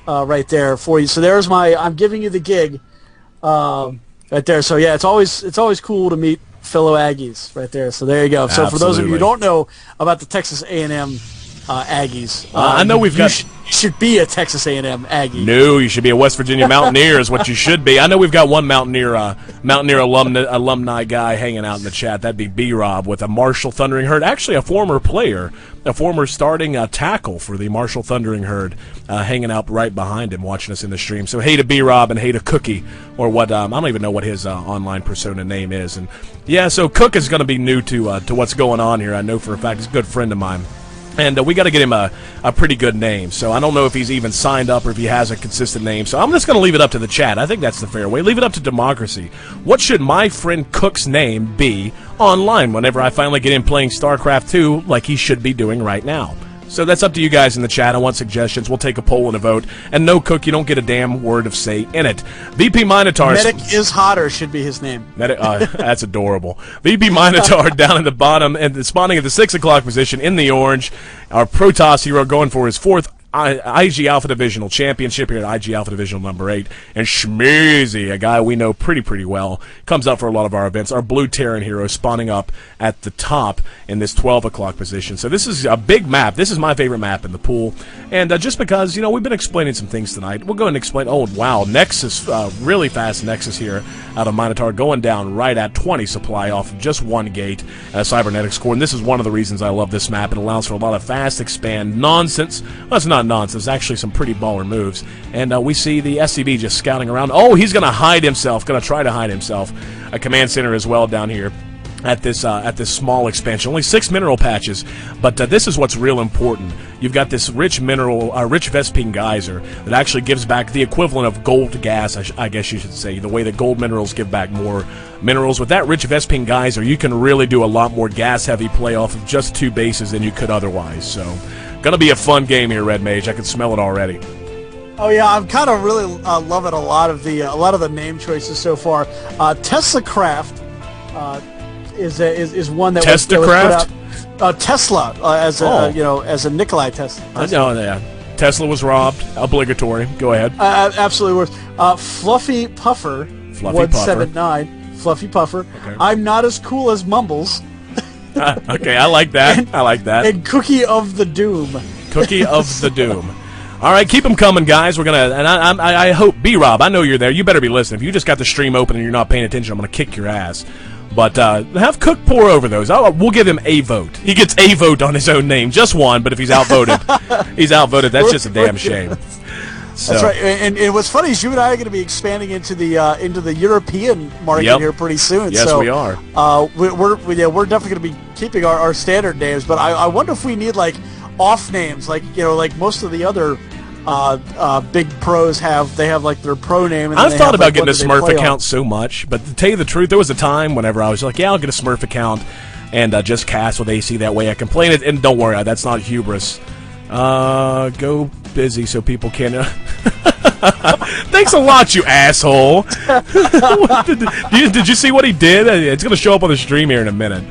right there for you. So there's I'm giving you the gig. Right there. So yeah, it's always cool to meet fellow Aggies right there. So there you go. So for those of you who don't know about the Texas A&M Aggies, I know we've got. You should be a Texas A&M Aggie. No, you should be a West Virginia Mountaineer is what you should be. I know we've got one Mountaineer alumni guy hanging out in the chat. That'd be B-Rob with a Marshall Thundering Herd. Actually, a former player, a former starting tackle for the Marshall Thundering Herd, hanging out right behind him, watching us in the stream. So hey to B-Rob and hey to Cookie, or what? I don't even know what his online persona name is. And yeah, so Cook is going to be new to what's going on here. I know for a fact. He's a good friend of mine. And we got to get him a pretty good name. So I don't know if he's even signed up or if he has a consistent name. So I'm just going to leave it up to the chat. I think that's the fair way. Leave it up to democracy. What should my friend Cook's name be online whenever I finally get him playing StarCraft 2 like he should be doing right now? So that's up to you guys in the chat. I want suggestions. We'll take a poll and a vote. And no, Cook, you don't get a damn word of say in it. VP Minotaur. Medic is hotter should be his name. That's adorable. VP Minotaur down in the bottom and spawning at the 6 o'clock position in the orange. Our Protoss hero going for his 4th IG Alpha Divisional Championship here at IG Alpha Divisional number 8. And Schmeezy, a guy we know pretty well, comes up for a lot of our events. Our Blue Terran hero spawning up at the top in this 12 o'clock position. So this is a big map. This is my favorite map in the pool. And just because, you know, we've been explaining some things tonight, we'll go ahead and explain. Oh, wow, Nexus, really fast Nexus here out of Minotaur, going down right at 20 supply off of just one gate, Cybernetics Core. And this is one of the reasons I love this map. It allows for a lot of fast expand nonsense. Well, it's not nonsense. Actually, some pretty baller moves. And we see the SCV just scouting around. Oh, he's going to hide himself. Going to try to hide himself. A command center as well down here at this small expansion. Only 6 mineral patches, but this is what's real important. You've got this rich Vespine geyser that actually gives back the equivalent of gold gas, I guess you should say, the way that gold minerals give back more minerals. With that rich Vespine geyser, you can really do a lot more gas-heavy play off of just 2 bases than you could otherwise. So, gonna be a fun game here, Red Mage. I can smell it already. Oh yeah, I'm kind of really loving a lot of the name choices so far. Tesla Craft is one that was put out. Tesla as a Nikolai Tesla. No, yeah. Tesla was robbed. Obligatory. Go ahead. Absolutely was. Fluffy Puffer. 179. Fluffy Puffer. Okay. I'm not as cool as Mumbles. Okay, I like that. I like that. And Cookie of the Doom. Cookie of the Doom. All right, keep them coming, guys. We're gonna, and I hope B-Rob, I know you're there. You better be listening. If you just got the stream open and you're not paying attention, I'm gonna kick your ass. But have Cook pour over those. We'll give him a vote. He gets a vote on his own name, just one. But if he's outvoted, he's outvoted. That's just a damn shame. So. That's right. And what's funny is you and I are going to be expanding into the European market here pretty soon. Yes, so, we are. We're definitely going to be keeping our standard names. But I wonder if we need like off names, like most of the other big pros have. They have like their pro name. And I've thought about getting a Smurf account so much, but to tell you the truth, there was a time whenever I was like, yeah, I'll get a Smurf account and just cast with AC. That way I can play it. And don't worry, that's not hubris. Go busy so people can. Thanks a lot, you asshole. Did you see what he did? It's going to show up on the stream here in a minute.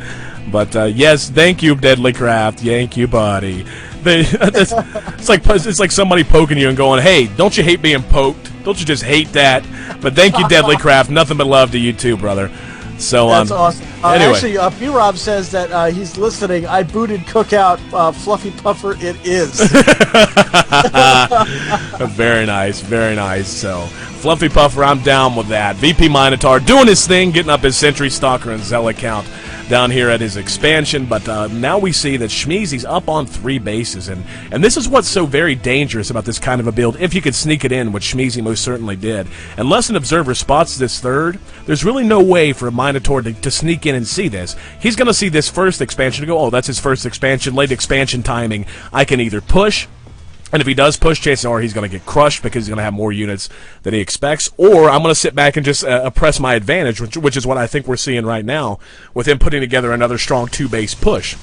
But yes, thank you, Deadly Craft. Thank you, buddy. It's like somebody poking you and going, "Hey, don't you hate being poked? Don't you just hate that?" But thank you, Deadly Craft. Nothing but love to you too, brother. So that's awesome. Anyway. Actually, B-Rob says that he's listening. I booted Cookout Fluffy Puffer. It is. Very nice, very nice. So, Fluffy Puffer, I'm down with that. VP Minotaur doing his thing, getting up his Sentry Stalker and Zell account down here at his expansion, but now we see that Schmeezy's up on 3 bases, and this is what's so very dangerous about this kind of a build, if you could sneak it in, which Schmeezy most certainly did. Unless an observer spots this third, there's really no way for a Minotaur to sneak in and see this. He's going to see this first expansion and go, oh, that's his first expansion, late expansion timing. I can either push, and if he does push, chances are he's going to get crushed because he's going to have more units than he expects. Or I'm going to sit back and just press my advantage, which is what I think we're seeing right now with him putting together another strong 2-base push.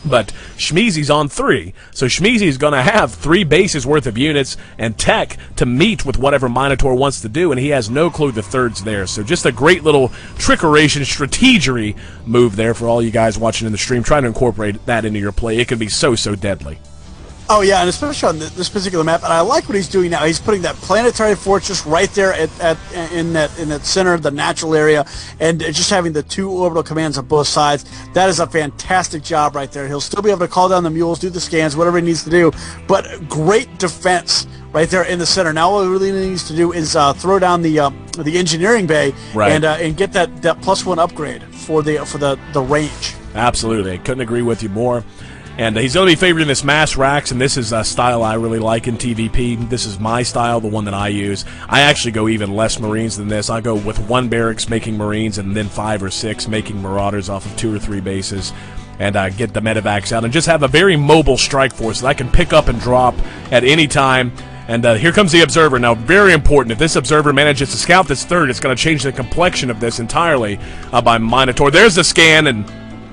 But Schmeezy's on 3, so Schmeezy's going to have 3 bases worth of units and tech to meet with whatever Minotaur wants to do, and he has no clue the third's there. So just a great little trickeration, strategery move there for all you guys watching in the stream. Trying to incorporate that into your play. It can be so deadly. Oh yeah, and especially on this particular map, and I like what he's doing now. He's putting that planetary fortress right there in that center, the natural area, and just having the 2 orbital commands on both sides. That is a fantastic job right there. He'll still be able to call down the mules, do the scans, whatever he needs to do, but great defense right there in the center. Now all he really needs to do is throw down the engineering bay and get that +1 upgrade for the range. Absolutely, I couldn't agree with you more. And he's going to be favoring this mass racks, and this is a style I really like in TVP. This is my style, the one that I use. I actually go even less Marines than this. I go with 1 barracks making Marines and then 5 or 6 making Marauders off of 2 or 3 bases. And get the medevacs out and just have a very mobile strike force that I can pick up and drop at any time. And here comes the Observer. Now, very important. If this Observer manages to scout this third, it's going to change the complexion of this entirely by Minotaur. There's the scan, and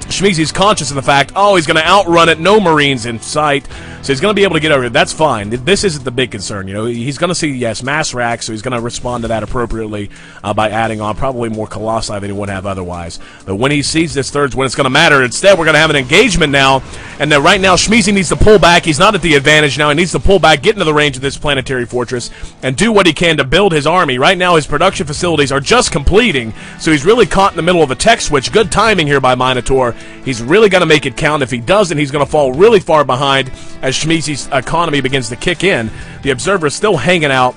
Shmeezy's conscious of the fact, oh, he's going to outrun it, no Marines in sight, so he's going to be able to get over it. That's fine. This isn't the big concern. You know, he's going to see, yes, mass racks, so he's going to respond to that appropriately by adding on probably more Colossi than he would have otherwise. But when he sees this third's when it's going to matter. Instead, we're going to have an engagement now, and then right now Shmeezy needs to pull back. He's not at the advantage now. He needs to pull back, get into the range of this planetary fortress, and do what he can to build his army. Right now, his production facilities are just completing, so he's really caught in the middle of a tech switch. Good timing here by Minotaur. He's really going to make it count. If he doesn't, he's going to fall really far behind as Shmeezy's economy begins to kick in. The Observer is still hanging out,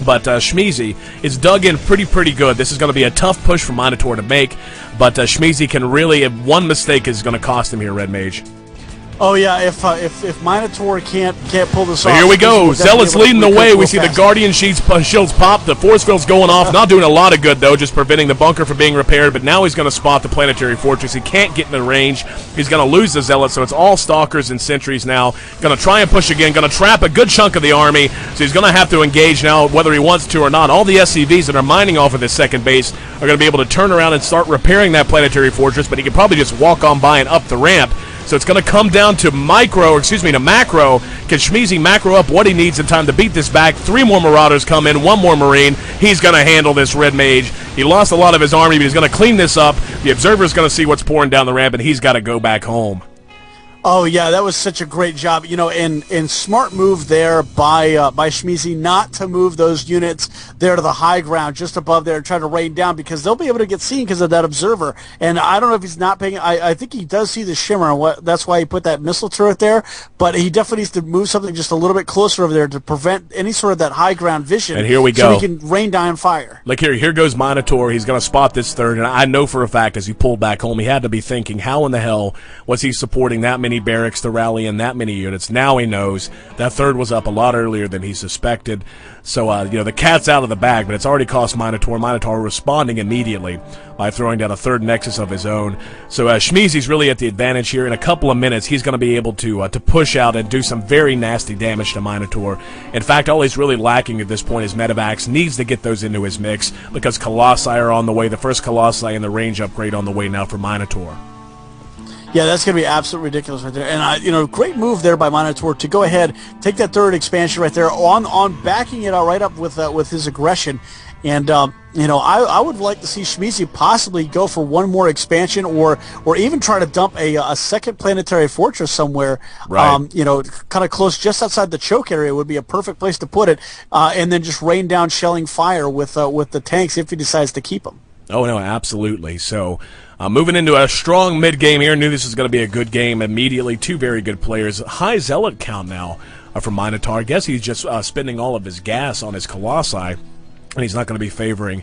but Shmeezy is dug in pretty good. This is going to be a tough push for Minotaur to make, but Shmeezy can really, if one mistake is going to cost him here, Red Mage. Oh yeah, if Minotaur can't pull this off. Here we go. Zealots leading the way. We see the Guardian shields pop. The force field's going off. Not doing a lot of good though, just preventing the bunker from being repaired. But now he's going to spot the planetary fortress. He can't get in the range. He's going to lose the Zealots. So it's all stalkers and sentries now. Going to try and push again. Going to trap a good chunk of the army. So he's going to have to engage now, whether he wants to or not. All the SCVs that are mining off of this second base are going to be able to turn around and start repairing that planetary fortress. But he can probably just walk on by and up the ramp. So it's going to come down to macro. Can Shmeezy macro up what he needs in time to beat this back? 3 more Marauders come in, 1 more Marine. He's going to handle this Red Mage. He lost a lot of his army, but he's going to clean this up. The Observer's going to see what's pouring down the ramp, and he's got to go back home. Oh yeah, that was such a great job. You know, and smart move there by Shmeezy not to move those units there to the high ground just above there and try to rain down, because they'll be able to get seen because of that Observer. And I don't know if he's not paying. I think he does see the shimmer, and that's why he put that missile turret there. But he definitely needs to move something just a little bit closer over there to prevent any sort of that high ground vision. And here we go. So he can rain down fire. Look here goes Minotaur. He's going to spot this third, and I know for a fact as he pulled back home, he had to be thinking, how in the hell was he supporting that many barracks to rally in that many units? Now he knows that third was up a lot earlier than he suspected. So, you know, the cat's out of the bag, but it's already cost Minotaur. Minotaur responding immediately by throwing down a third Nexus of his own. So Shmeezy's really at the advantage here. In a couple of minutes, he's going to be able to push out and do some very nasty damage to Minotaur. In fact, all he's really lacking at this point is Medivacs. Needs to get those into his mix because Colossi are on the way. The first Colossi and the range upgrade on the way now for Minotaur. Yeah, that's going to be absolutely ridiculous right there. And, you know, great move there by Minotaur to go ahead, take that third expansion right there on backing it out right up with his aggression. And, you know, I would like to see Shmeezy possibly go for one more expansion or even try to dump a second planetary fortress somewhere. Right. You know, kind of close just outside the choke area would be a perfect place to put it. And then just rain down shelling fire with the tanks if he decides to keep them. Oh, no, absolutely. So, moving into a strong mid-game here. Knew this was going to be a good game immediately. 2 very good players. High Zealot count now for Minotaur. I guess he's just spending all of his gas on his Colossi, and he's not going to be favoring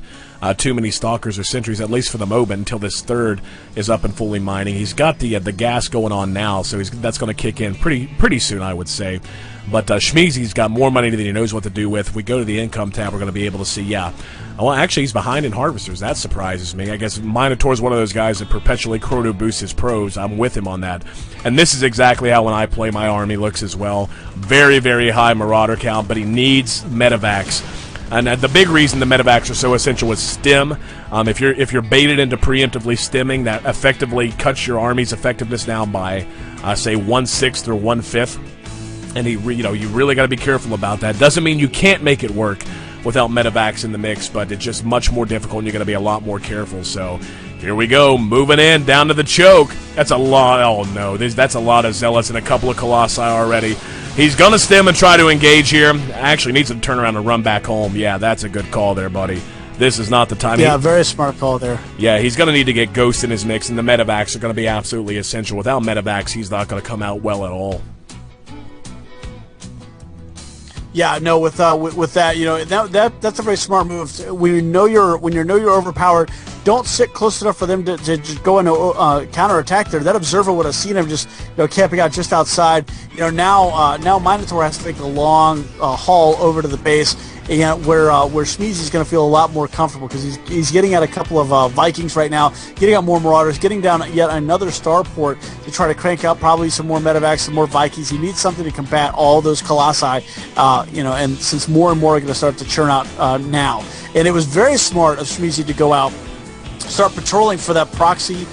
too many Stalkers or Sentries, at least for the moment, until this third is up and fully mining. He's got the gas going on now, so that's going to kick in pretty soon, I would say. But Shmeezy's got more money than he knows what to do with. If we go to the income tab, we're going to be able to see, yeah. Well, actually, he's behind in Harvesters. That surprises me. I guess Minotaur's one of those guys that perpetually chrono boosts his pros. I'm with him on that. And this is exactly how when I play my army looks as well. Very, very high Marauder count, but he needs Medivacs. And the big reason the Medivacs are so essential is stim. If you're baited into preemptively stimming, that effectively cuts your army's effectiveness down by, say, 1/6 or 1/5. And you really got to be careful about that. Doesn't mean you can't make it work without Medivacs in the mix, but it's just much more difficult, and you're going to be a lot more careful. So here we go, moving in down to the choke. That's a lot. Oh no, that's a lot of Zealots and a couple of Colossi already. He's going to stem and try to engage here. Actually needs to turn around and run back home. Yeah, that's a good call there, buddy. This is not the time. Yeah, very smart call there. Yeah, he's going to need to get Ghost in his mix, and the Medivacs are going to be absolutely essential. Without Medivacs, he's not going to come out well at all. Yeah, no, with that, you know, that's a very smart move. When you know you're overpowered, don't sit close enough for them to just go into counterattack there. That Observer would have seen him just, you know, camping out just outside. You know, now Minotaur has to make a long haul over to the base, and where Shmeezy's going to feel a lot more comfortable because he's getting at a couple of Vikings right now, getting out more Marauders, getting down yet another starport to try to crank out probably some more Medivacs, some more Vikings. He needs something to combat all those Colossi, you know, and since more and more are going to start to churn out now. And it was very smart of Shmeezy to go out, start patrolling for that proxy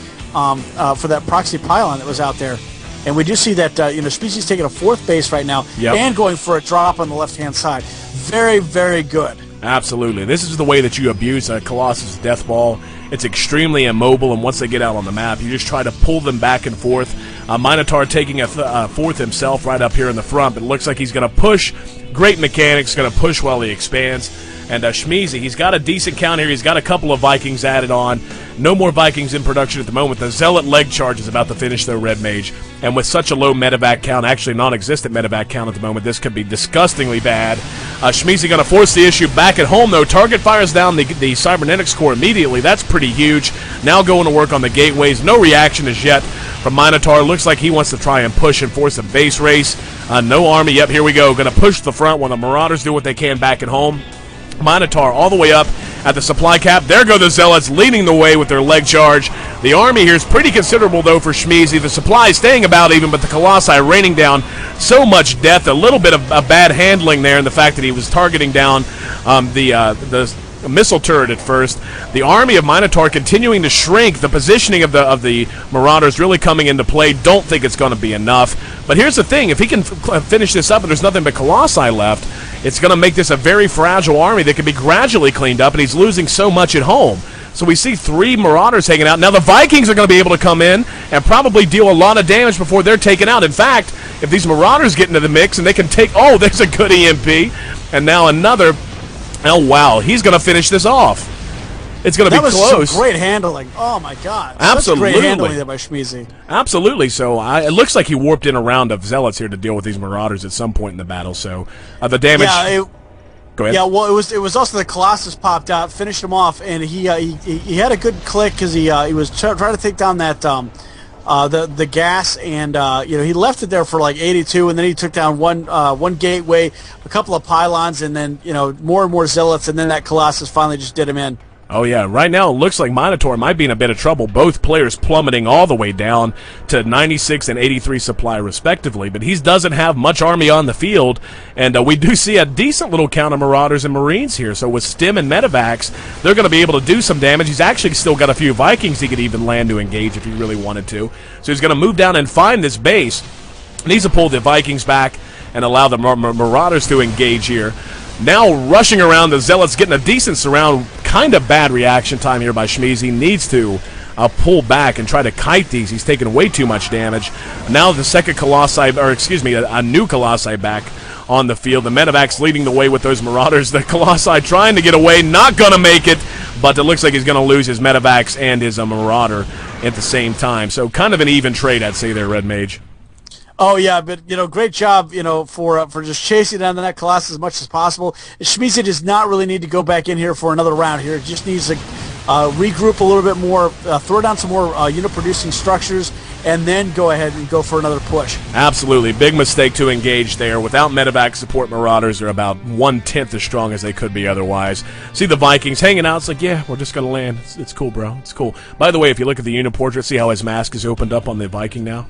for that proxy pylon that was out there. And we do see that, Species taking a 4th base right now and going for a drop on the left-hand side. Very, very good. Absolutely. This is the way that you abuse a Colossus Death Ball. It's extremely immobile, and once they get out on the map, you just try to pull them back and forth. Minotaur taking a 4th himself right up here in the front, but it looks like he's going to push. Great mechanics, going to push while he expands. And Shmeezy, he's got a decent count here. He's got a couple of Vikings added on. No more Vikings in production at the moment. The Zealot leg charge is about to finish, though, Red Mage. And with such a low medevac count, actually non-existent medevac count at the moment, this could be disgustingly bad. Shmeezy going to force the issue back at home, though. Target fires down the Cybernetics core immediately. That's pretty huge. Now going to work on the gateways. No reaction as yet from Minotaur. Looks like he wants to try and push and force a base race. No army. Yep, here we go. Going to push the front while the Marauders do what they can back at home. Minotaur all the way up at the supply cap. There go the Zealots leading the way with their leg charge. The army here is pretty considerable, though, for Shmeezy. The supply is staying about even, but the Colossi raining down so much death. A little bit of bad handling there, and the fact that he was targeting down the missile turret at first. The army of Minotaur continuing to shrink. The positioning of the Marauders really coming into play. Don't think it's going to be enough. But here's the thing. If he can finish this up and there's nothing but Colossi left, it's going to make this a very fragile army that can be gradually cleaned up, and he's losing so much at home. So we see 3 Marauders hanging out. Now the Vikings are going to be able to come in and probably deal a lot of damage before they're taken out. In fact, if these Marauders get into the mix and they can take... Oh, there's a good EMP. And now another... Oh, wow. He's going to finish this off. It's going to be close. That was some great handling. Oh, my God. Absolutely. Such great handling there by Shmeezy. Absolutely. So it looks like he warped in a round of Zealots here to deal with these Marauders at some point in the battle. So the damage... Yeah, Go ahead. Yeah, well, it was also the Colossus popped out, finished him off, and he had a good click because he was trying to take down that the gas, and he left it there for like 82, and then he took down one gateway, a couple of pylons, and then more and more Zealots, and then that Colossus finally just did him in. Oh, yeah. Right now, it looks like Minotaur might be in a bit of trouble. Both players plummeting all the way down to 96 and 83 supply, respectively. But he doesn't have much army on the field. And we do see a decent little count of Marauders and Marines here. So with Stim and Medevacs, they're going to be able to do some damage. He's actually still got a few Vikings he could even land to engage if he really wanted to. So he's going to move down and find this base. Needs to pull the Vikings back and allow the Marauders to engage here. Now rushing around, the Zealots getting a decent surround. Kind of bad reaction time here by Shmeezy. Needs to pull back and try to kite these. He's taking way too much damage. Now the second Colossi, or excuse me, a new Colossi back on the field. The Medevacs leading the way with those Marauders. The Colossi trying to get away, not going to make it, but it looks like he's going to lose his Medevacs and his Marauder at the same time. So kind of an even trade, I'd say there, Red Mage. Oh yeah, but great job, for just chasing down that Colossus as much as possible. Shmeezy does not really need to go back in here for another round here. He just needs to regroup a little bit more, throw down some more unit-producing structures, and then go ahead and go for another push. Absolutely, big mistake to engage there. Without medevac support, Marauders are about 1/10 as strong as they could be otherwise. See the Vikings hanging out. It's like, yeah, we're just gonna land. It's cool, bro. It's cool. By the way, if you look at the unit portrait, see how his mask is opened up on the Viking now.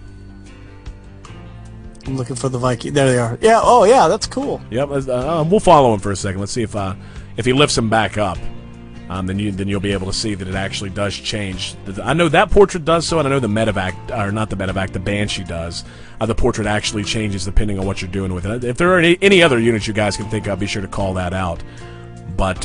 I'm looking for the Viking. There they are. Yeah. Oh, yeah. That's cool. Yep. We'll follow him for a second. Let's see if he lifts him back up. Then you'll be able to see that it actually does change. I know that portrait does so, and I know the medevac, or not the medevac, the Banshee does. The portrait actually changes depending on what you're doing with it. If there are any other units you guys can think of, be sure to call that out. But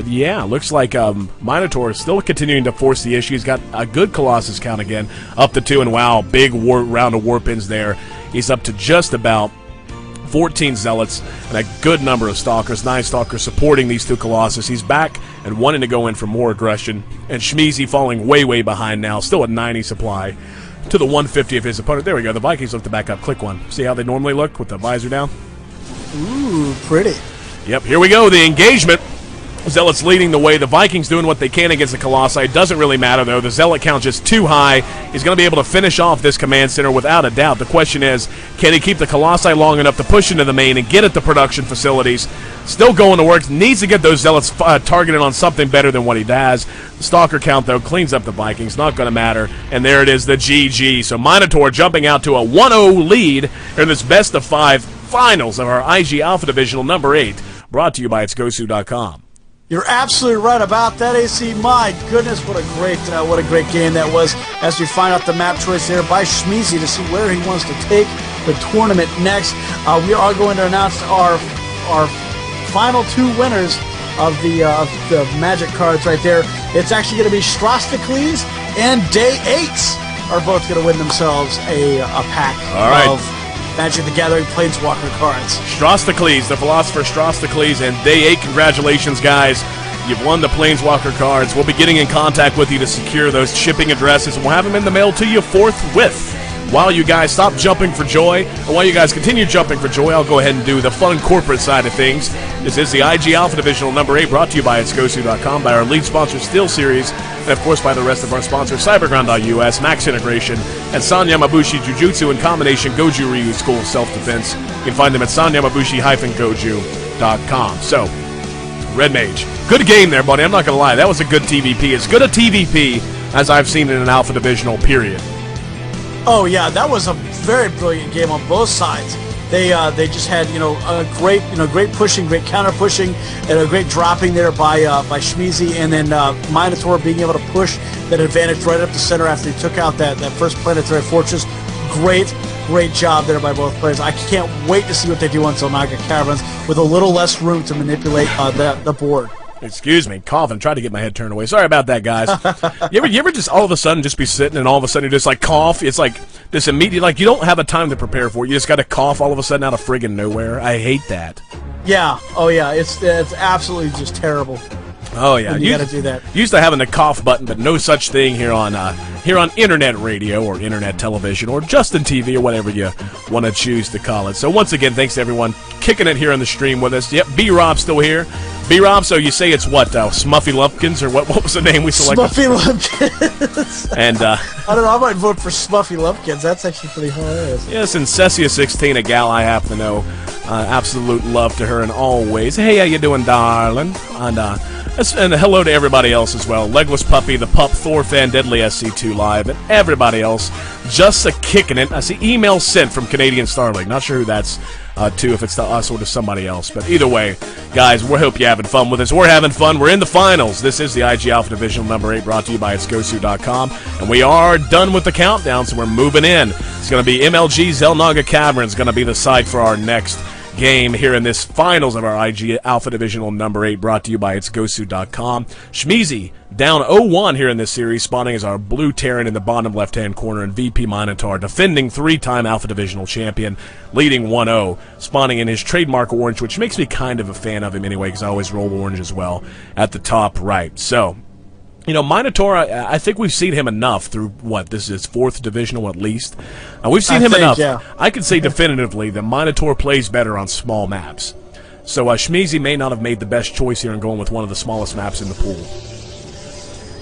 yeah, looks like Minotaur is still continuing to force the issue. He's got a good Colossus count again, up to 2, and wow, big round of warp-ins there. He's up to just about 14 Zealots and a good number of Stalkers, 9 Stalkers supporting these 2 Colossus. He's back and wanting to go in for more aggression, and Shmeezy falling way, way behind now, still at 90 supply to the 150 of his opponent. There we go. The Vikings look to back up. Click one. See how they normally look with the visor down? Ooh, pretty. Yep, here we go. The engagement. Zealots leading the way. The Vikings doing what they can against the Colossi. It doesn't really matter, though. The Zealot count just too high. He's going to be able to finish off this command center without a doubt. The question is, can he keep the Colossi long enough to push into the main and get at the production facilities? Still going to work. Needs to get those Zealots targeted on something better than what he does. The Stalker count, though, cleans up the Vikings. Not going to matter. And there it is, the GG. So Minotaur jumping out to a 1-0 lead in this best-of-5 finals of our IG Alpha Divisional number 8, brought to you by itsgosu.com. You're absolutely right about that, AC. My goodness, what a great game that was. As we find out the map choice there by Schmeezy to see where he wants to take the tournament next. We are going to announce our final two winners of the Magic cards right there. It's actually going to be Strastacles and Day 8 are both going to win themselves a pack of Magic the Gathering Planeswalker cards. Strastacles, the Philosopher Strastacles, and Day 8, congratulations, guys. You've won the Planeswalker cards. We'll be getting in contact with you to secure those shipping addresses, and we'll have them in the mail to you forthwith. While you guys stop jumping for joy, or while you guys continue jumping for joy, I'll go ahead and do the fun corporate side of things. This is the IG Alpha Divisional number 8, brought to you by itsgosu.com, by our lead sponsor, SteelSeries, and of course by the rest of our sponsors, Cyberground.us, Max Integration, and San Yamabushi Jujutsu and Combination Goju Ryu School of Self-Defense. You can find them at sanyamabushi-goju.com. So, Red Mage, good game there, buddy. I'm not going to lie. That was a good TVP. As good a TVP as I've seen in an Alpha Divisional, period. Oh yeah, that was a very brilliant game on both sides. They just had a great pushing, great counter pushing, and a great dropping there by Schmeezy, and then Minotaur being able to push that advantage right up the center after he took out that first planetary fortress. Great job there by both players. I can't wait to see what they do on Zelnaga Caverns with a little less room to manipulate the board. Excuse me, coughing. Tried to get my head turned away. Sorry about that, guys. You ever just all of a sudden just be sitting and all of a sudden you just like cough? It's like this immediate, like you don't have a time to prepare for it. You just got to cough all of a sudden out of friggin' nowhere. I hate that. Yeah. Oh yeah. It's absolutely just terrible. Oh yeah. You got to do that. Used to having the cough button, but no such thing here on internet radio or internet television or Justin TV or whatever you want to choose to call it. So once again, thanks to everyone kicking it here on the stream with us. Yep, B-Rob's still here. B-Rob, so you say it's what, Smuffy Lumpkins, or what was the name we selected? Smuffy Lumpkins. And, I don't know, I might vote for Smuffy Lumpkins. That's actually pretty hilarious. Yes, and Cessia16, a gal I happen to know. Absolute love to her in all ways. Hey, how you doing, darling? And hello to everybody else as well. Legless Puppy, the Pup, Thor Fan, Deadly SC2 Live, and everybody else. Just a kicking it. I see email sent from Canadian Starlink. Not sure who that's to, if it's to us or to somebody else. But either way, guys, we hope you're having fun with us. We're having fun. We're in the finals. This is the IG Alpha Divisional number 8, brought to you by itsgosu.com. And we are done with the countdown, so we're moving in. It's going to be MLG Zelnaga Caverns going to be the site for our next game here in this finals of our IG Alpha Divisional number 8, brought to you by itsgosu.com. Schmeezy down 0-1 here in this series, spawning as our blue Terran in the bottom left-hand corner, and VP Minotaur, defending 3-time Alpha Divisional champion, leading 1-0, spawning in his trademark orange, which makes me kind of a fan of him anyway, because I always roll orange as well, at the top right. So, Minotaur, I think we've seen him enough through, this is 4th Divisional at least. We've seen him enough. Yeah. I can say definitively that Minotaur plays better on small maps. So Schmeezy may not have made the best choice here in going with one of the smallest maps in the pool.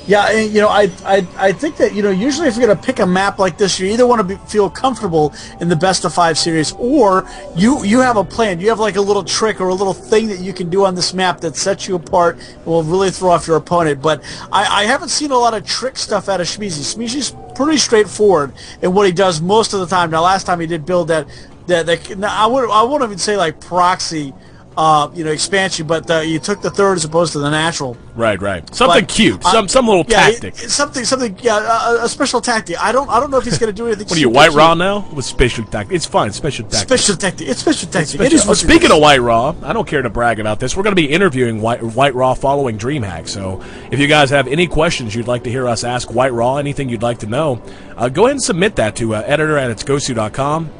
Yeah, and, I think that, usually if you're going to pick a map like this, you either want to feel comfortable in the best of 5 series, or you have a plan. You have like a little trick or a little thing that you can do on this map that sets you apart and will really throw off your opponent. But I haven't seen a lot of trick stuff out of Schmeezy. Schmeezy's pretty straightforward in what he does most of the time. Now, last time he did build that I wouldn't even say like proxy, expansion, but you took the third as opposed to the natural. Right. Something cute, some little tactic. Something, a special tactic. I don't know if he's going to do anything. What are you, White Raw now? With special tactic. It's fine, special tactic. Special tactic. It's special tactic. Speaking of White Raw, I don't care to brag about this. We're going to be interviewing White Raw following DreamHack. So if you guys have any questions you'd like to hear us ask White Raw, anything you'd like to know, go ahead and submit that to editor@itsgosu.com.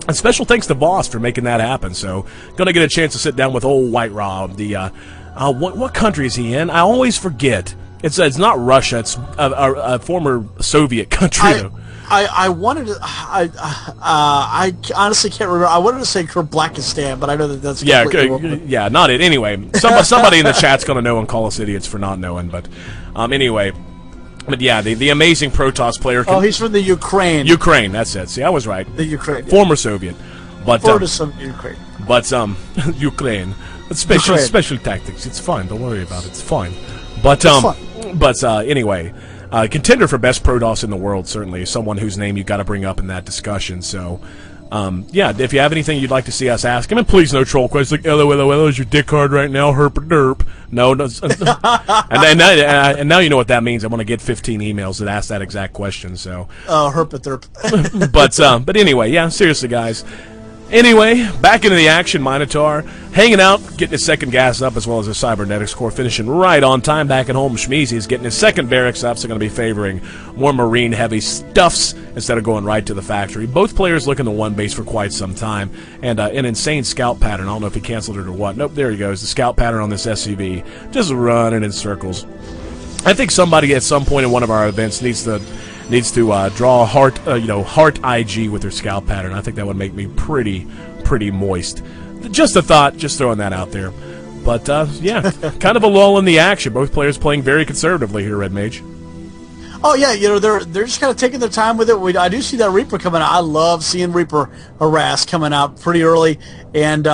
And special thanks to Voss for making that happen. So, gonna get a chance to sit down with old White Raw. What country is he in? I always forget. It's not Russia. It's a former Soviet country. I wanted to. I honestly can't remember. I wanted to say Kyrgyzstan, but I know that's yeah, not it. Anyway, somebody in the chat's gonna know and call us idiots for not knowing. But anyway. But yeah, the amazing Protoss player. He's from the Ukraine. Ukraine, that's it. See, I was right. The Ukraine. Former Soviet. But Ukraine. But Ukraine. Special tactics. It's fine. Don't worry about it. It's fine. But anyway, contender for best Protoss in the world, certainly someone whose name you've got to bring up in that discussion. So Yeah, if you have anything you'd like to see us ask him, and please no troll questions like LOL is your dick hard right now, herp derp. No, and now you know what that means. I want to get 15 emails that ask that exact question. So herp derp. but anyway, yeah, seriously, guys. Anyway, back into the action, Minotaur. Hanging out, getting his second gas up, as well as his cybernetics core, finishing right on time back at home. Shmeezy is getting his second barracks up, so going to be favoring more marine-heavy stuffs instead of going right to the factory. Both players looking to one base for quite some time, and an insane scout pattern. I don't know if he canceled it or what. Nope, there he goes. The scout pattern on this SCV, just running in circles. I think somebody at some point in one of our events needs to draw a heart, heart IG with their scout pattern. I think that would make me pretty moist. Just a thought, just throwing that out there. But yeah, kind of a lull in the action. Both players playing very conservatively here, Red Mage. Oh yeah, they're just kind of taking their time with it. I do see that Reaper coming out. I love seeing Reaper harass coming out pretty early, and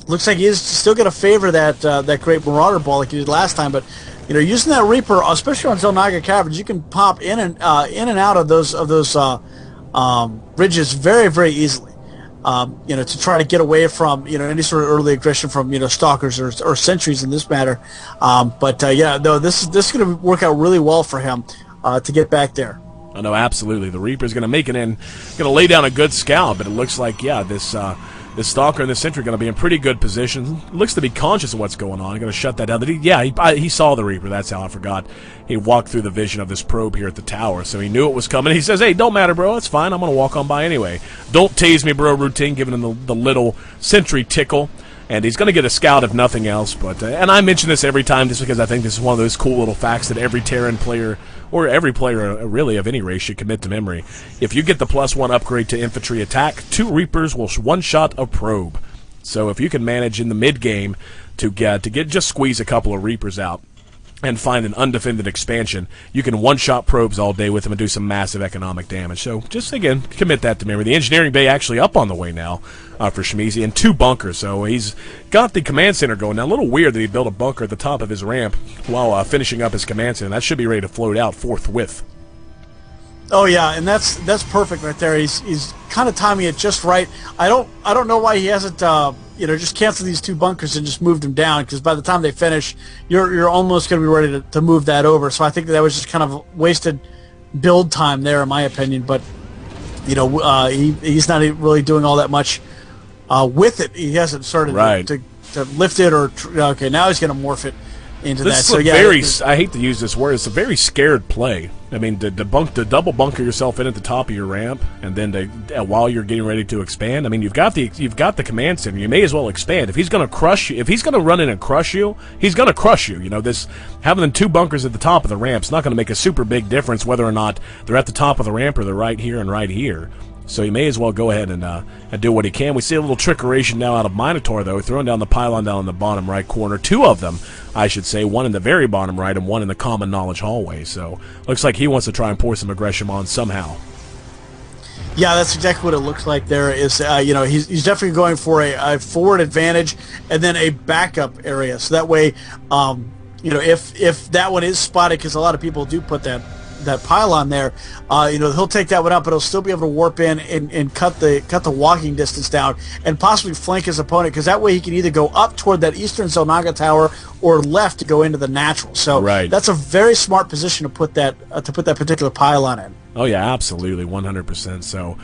looks like he is still going to favor that great Marauder ball like he did last time, but. Using that Reaper, especially on Zelnaga Caverns, you can pop in and out of those ridges very, very easily. To try to get away from any sort of early aggression from stalkers or sentries in this matter. This is going to work out really well for him to get back there. Oh no, absolutely. The Reaper's going to make it in, going to lay down a good scout, but it looks like this Stalker and the Sentry are going to be in pretty good position. Looks to be conscious of what's going on. Going to shut that down. He saw the Reaper. That's how I forgot. He walked through the vision of this probe here at the tower, so he knew it was coming. He says, hey, don't matter, bro. It's fine. I'm going to walk on by anyway. Don't tase me, bro, routine, giving him the little Sentry tickle. And he's going to get a scout if nothing else. But and I mention this every time just because I think this is one of those cool little facts that every Terran player, or every player really of any race, should commit to memory. If you get the +1 upgrade to infantry attack, 2 Reapers will one-shot a probe. So if you can manage in the mid-game to just squeeze a couple of Reapers out and find an undefended expansion, you can one-shot probes all day with them and do some massive economic damage. So just, again, commit that to memory. The engineering bay actually up on the way now for Shmeezy, and 2 bunkers. So he's got the command center going. Now, a little weird that he built a bunker at the top of his ramp while finishing up his command center. That should be ready to float out forthwith. Oh yeah, and that's perfect right there. He's kind of timing it just right. I don't know why he hasn't just canceled these 2 bunkers and just moved them down, because by the time they finish, you're almost going to be ready to move that over. So I think that was just kind of wasted build time there, in my opinion. But he's not really doing all that much with it. He hasn't started to lift it or okay. Now he's going to morph it into this that. Is so yeah, I hate to use this word. It's a very scared play. I mean, to double bunker yourself in at the top of your ramp, and then while you're getting ready to expand. I mean, you've got the command center. You may as well expand. If he's going to crush you, if he's going to run in and crush you, he's going to crush you. This having the 2 bunkers at the top of the ramp is not going to make a super big difference whether or not they're at the top of the ramp or they're right here and right here. So you may as well go ahead and do what he can. We see a little trickeration now out of Minotaur, though, throwing down the pylon down in the bottom right corner. 2 of them, I should say, one in the very bottom right and one in the common knowledge hallway. So looks like he wants to try and pour some aggression on somehow. Yeah, that's exactly what it looks like there. Is he's definitely going for a forward advantage and then a backup area. So that way, if that one is spotted, because a lot of people do put that pylon there, he'll take that one up, but he'll still be able to warp in and cut the walking distance down and possibly flank his opponent, because that way he can either go up toward that eastern Zelnaga tower or left to go into the natural. So that's a very smart position to put that particular pylon in. Oh yeah, absolutely, 100%. So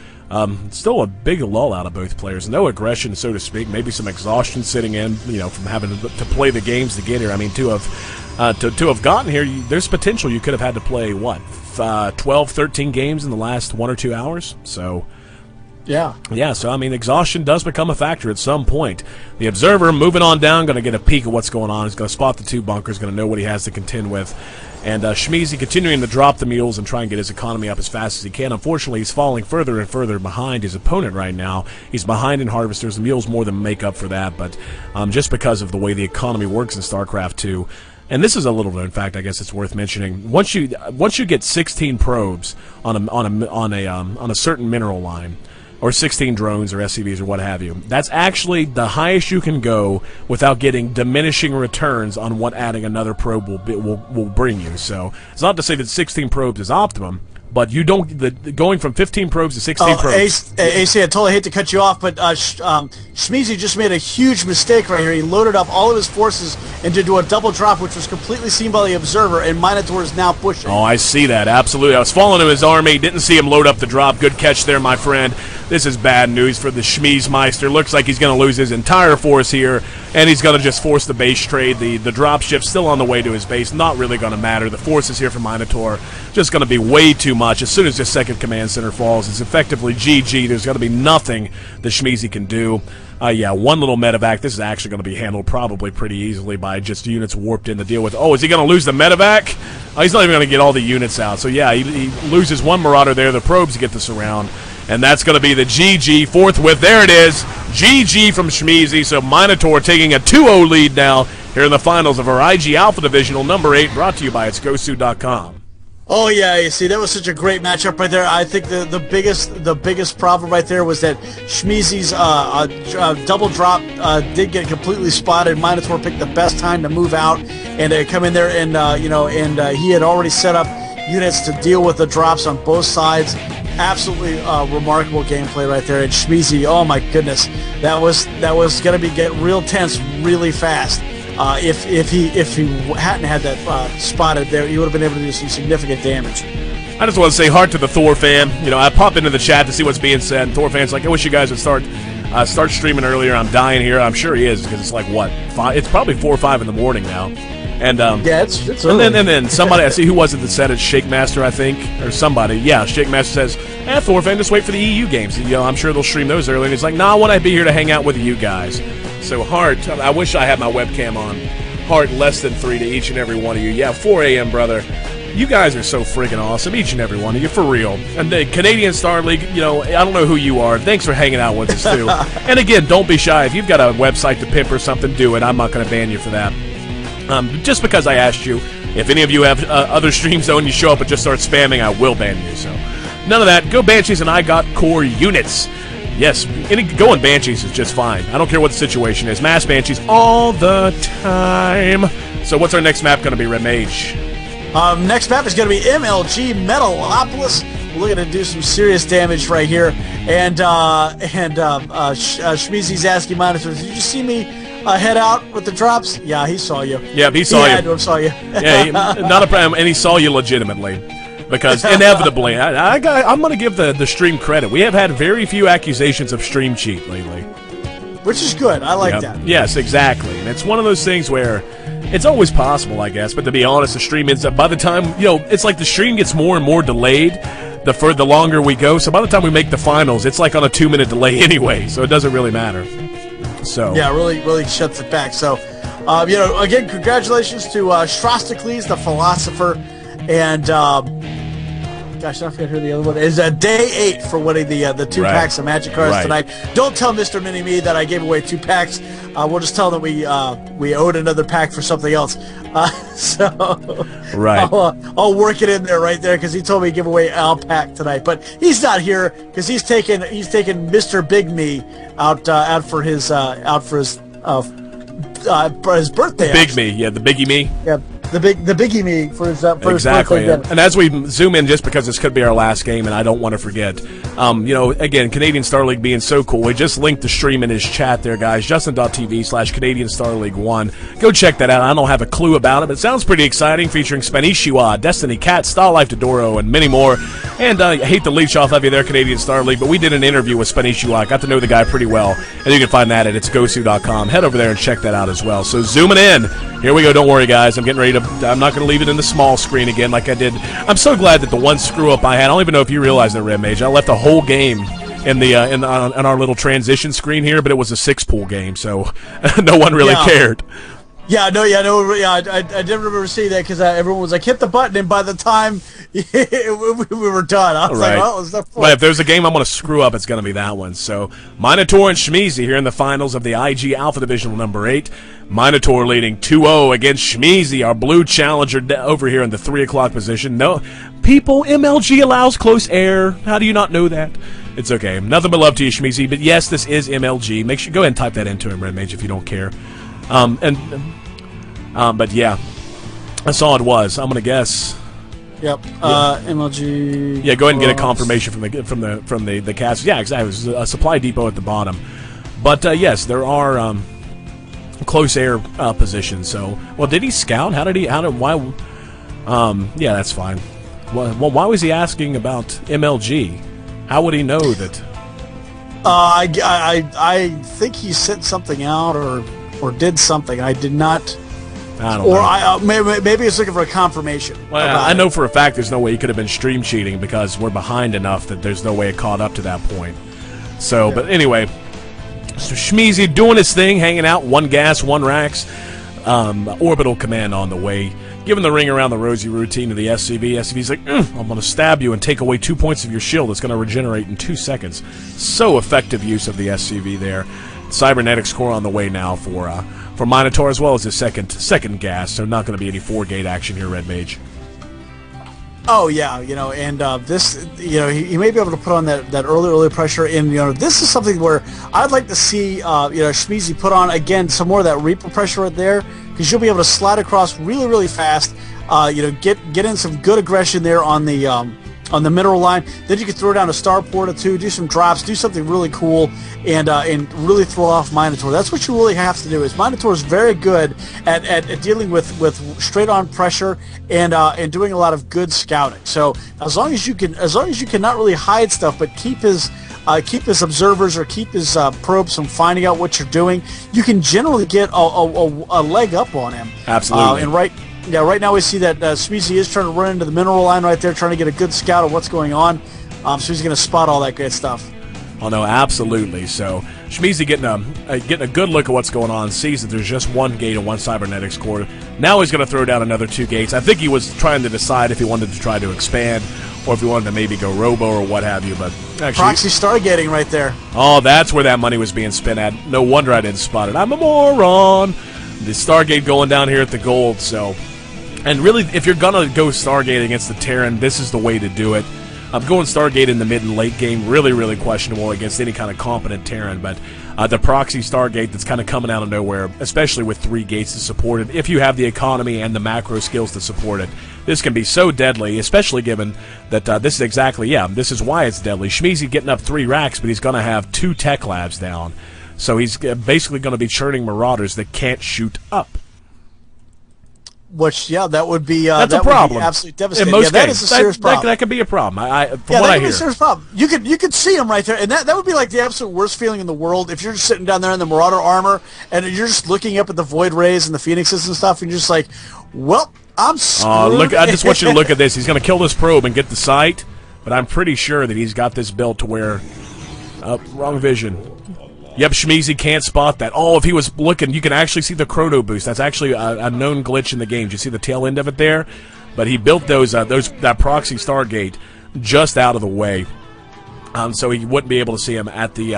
still a big lull out of both players. No aggression, so to speak. Maybe some exhaustion sitting in, from having to play the games to get here. I mean, to have gotten here, there's potential you could have had to play, 12, 13 games in the last 1 or 2 hours? So, yeah, so, I mean, exhaustion does become a factor at some point. The Observer, moving on down, going to get a peek of what's going on. He's going to spot the 2 bunkers, going to know what he has to contend with. And Shmeezy continuing to drop the mules and try and get his economy up as fast as he can. Unfortunately, he's falling further and further behind his opponent right now. He's behind in harvesters. The mules more than make up for that, but just because of the way the economy works in StarCraft 2. And this is a little known fact, I guess it's worth mentioning. Once you get 16 probes on a certain mineral line, or 16 drones or SCVs or what have you, that's actually the highest you can go without getting diminishing returns on what adding another probe will bring you. So it's not to say that 16 probes is optimum, but you don't going from 15 probes to 16 probes. AC, I totally hate to cut you off, but Shmeezy just made a huge mistake right here. He loaded up all of his forces and did do a double drop, which was completely seen by the observer, and Minotaur is now pushing. Oh, I see that, absolutely. I was following him his army, didn't see him load up the drop. Good catch there, my friend. This is bad news for the Schmeezmeister. Looks like he's going to lose his entire force here, and he's going to just force the base trade. The drop ship still on the way to his base. Not really going to matter. The forces here for Minotaur just going to be way too much. As soon as this second command center falls, it's effectively GG. There's going to be nothing the Shmeezy can do. Yeah, one little medevac. This is actually going to be handled probably pretty easily by just units warped in to deal with. Oh, is he going to lose the medevac? Oh, he's not even going to get all the units out. So, yeah, he loses one Marauder there. The probes get the surround. And that's going to be the GG forthwith. There it is. GG from Shmeezy. So Minotaur taking a 2-0 lead now here in the finals of our IG Alpha Divisional number 8, brought to you by itsgosu.com. Oh yeah, you see, that was such a great matchup right there. I think the biggest problem right there was that Shmeezy's double drop did get completely spotted. Minotaur picked the best time to move out and come in there, and he had already set up units to deal with the drops on both sides. Absolutely remarkable gameplay right there. And Shmeezy, oh my goodness, that was going to get real tense really fast. If he hadn't had that spotted there, he would have been able to do some significant damage. I just want to say heart to the Thor fan. You know, I pop into the chat to see what's being said. And Thor fan's like, I wish you guys would start streaming earlier. I'm dying here. I'm sure he is, because it's like what, 5? It's probably 4 or 5 in the morning now. And yeah, it's early. And then somebody, I see, who was it that said it? Shake Master, I think, or somebody. Yeah, Shake Master says, Thor fan, just wait for the EU games. You know, I'm sure they'll stream those early. And he's like, nah, I want to be here to hang out with you guys. So Heart, I wish I had my webcam on. Heart, less than 3 to each and every one of you. Yeah, 4 a.m., brother. You guys are so friggin' awesome, each and every one of you, for real. And the Canadian Star League, you know, I don't know who you are. Thanks for hanging out with us, too. And again, don't be shy. If you've got a website to pimp or something, do it. I'm not going to ban you for that. Just because I asked you. If any of you have other streams, though, and you show up and just start spamming, I will ban you. So none of that. Go Banshees, and I got core units. Yes, going Banshees is just fine. I don't care what the situation is. Mass Banshees all the time. So what's our next map going to be, Red Mage? Next map is going to be MLG Metalopolis. We're looking to do some serious damage right here. And Shmeezy's asking Minotaur, did you see me head out with the drops? Yeah, he saw you. Yeah, he saw you. He had to have saw you. Yeah, not a problem. And he saw you legitimately. Because inevitably, I'm going to give the stream credit. We have had very few accusations of stream cheat lately. Which is good. I like that. Yes, exactly. And it's one of those things where it's always possible, I guess. But to be honest, the stream ends up, by the time, you know, it's like the stream gets more and more delayed the longer we go. So by the time we make the finals, it's like on a 2-minute delay anyway. So it doesn't really matter. So yeah, really shuts it back. So, again, congratulations to Strostocles, the philosopher. And, gosh, I forget who the other one is. Day 8 for winning the 2 packs of Magic cards tonight. Don't tell Mr. Mini-Me that I gave away 2 packs. We'll just tell them we owed another pack for something else. I'll work it in there right there, because he told me to give away Al pack tonight. But he's not here because he's taking Mr. Big Me out for his birthday. Big Me, yeah, the Biggie Me. Yeah. The biggie me for his exactly. His birthday. And as we zoom in, just because this could be our last game, and I don't want to forget, again, Canadian Star League being so cool, we just linked the stream in his chat there, guys. Justin.tv/Canadian Star League 1. Go check that out. I don't have a clue about it, but it sounds pretty exciting, featuring Spanishiwa, Destiny Cat, Star Life Dodoro, and many more. And I hate to leech off of you there, Canadian Star League, but we did an interview with Spanishiwa. I got to know the guy pretty well, and you can find that at itsgosu.com. Head over there and check that out as well. So zooming in. Here we go. Don't worry, guys. I'm getting ready to. I'm not going to leave it in the small screen again like I did. I'm so glad that the one screw-up I had, I don't even know if you realize that, Red Mage, I left the whole game in our little transition screen here, but it was a 6-pool game, so no one really cared. I didn't remember seeing that, because everyone was like, hit the button, and by the time we were done, I was like, well, is that fun? Right, if there's a game I'm going to screw up, it's going to be that one. So, Minotaur and Shmeezy here in the finals of the IG Alpha Divisional number 8. Minotaur leading 2-0 against Shmeezy, our blue challenger over here in the 3 o'clock position. No, people, MLG allows close air. How do you not know that? It's okay. Nothing but love to you, Shmeezy. But yes, this is MLG. Make sure, go ahead and type that into him, Red Mage, if you don't care. But yeah, that's all it was. I'm gonna guess Yep. MLG. Yeah, go ahead and get a confirmation from the cast. Yeah, exactly. It was a supply depot at the bottom. But yes, there are close air positions. So, well, did he scout? Why? Yeah, that's fine. Well, why was he asking about MLG? How would he know that? I think he sent something out or did something. I did not. I don't know. Maybe he's looking for a confirmation. Well, I know for a fact there's no way he could have been stream cheating because we're behind enough that there's no way it caught up to that point. So, but anyway, so Shmeezy doing his thing, hanging out, one gas, one racks, orbital command on the way, giving the ring around the rosy routine to the SCV. SCV's like, I'm going to stab you and take away 2 points of your shield. It's going to regenerate in 2 seconds. So effective use of the SCV there. Cybernetics core on the way now for Minotaur as well as his second gas, so not going to be any 4-gate action here, Red Mage. Oh yeah, and this, he may be able to put on that early pressure, and this is something where I'd like to see Shmeezy put on again some more of that Reaper pressure right there, because you'll be able to slide across really fast. Get in some good aggression there on the mineral line. Then you can throw down a starport or two, do some drops, do something really cool, and really throw off Minotaur. That's what you really have to do. Is Minotaur is very good at dealing with straight on pressure and doing a lot of good scouting. So as long as you can not really hide stuff, but keep his observers or keep his probes from finding out what you're doing, you can generally get a leg up on him. Absolutely. Right now we see that Shmeezy is trying to run into the mineral line right there, trying to get a good scout of what's going on. So he's going to spot all that great stuff. Oh no, absolutely. So Shmeezy getting a good look at what's going on, sees that there's just one gate and one cybernetics core. Now he's going to throw down another 2 gates. I think he was trying to decide if he wanted to try to expand or if he wanted to maybe go robo or what have you. But actually, proxy stargating right there. Oh, that's where that money was being spent at. No wonder I didn't spot it. I'm a moron. The Stargate going down here at the gold. So. And really, if you're going to go Stargate against the Terran, this is the way to do it. Going Stargate in the mid and late game, really questionable against any kind of competent Terran. But the proxy Stargate that's kind of coming out of nowhere, especially with 3 gates to support it, if you have the economy and the macro skills to support it, this can be so deadly, especially given that this is why it's deadly. Shmeezy getting up 3 racks, but he's going to have 2 tech labs down. So he's basically going to be churning Marauders that can't shoot up. Which, that would be that's that a problem. Would be absolutely devastating. In most that cases, is a serious problem. That could be a problem. From what that I could hear, be a serious problem. You could see him right there, and that would be like the absolute worst feeling in the world if you're just sitting down there in the Marauder armor and you're just looking up at the Void Rays and the Phoenixes and stuff, and you're just like, well, I'm screwed. Look! I just want you to look at this. He's going to kill this probe and get the sight, but I'm pretty sure that he's got this built to where wrong vision. Yep, Shmeezy can't spot that. Oh, if he was looking, you can actually see the chrono boost. That's actually a known glitch in the game. Do you see the tail end of it there? But he built that proxy Stargate just out of the way, so he wouldn't be able to see him at the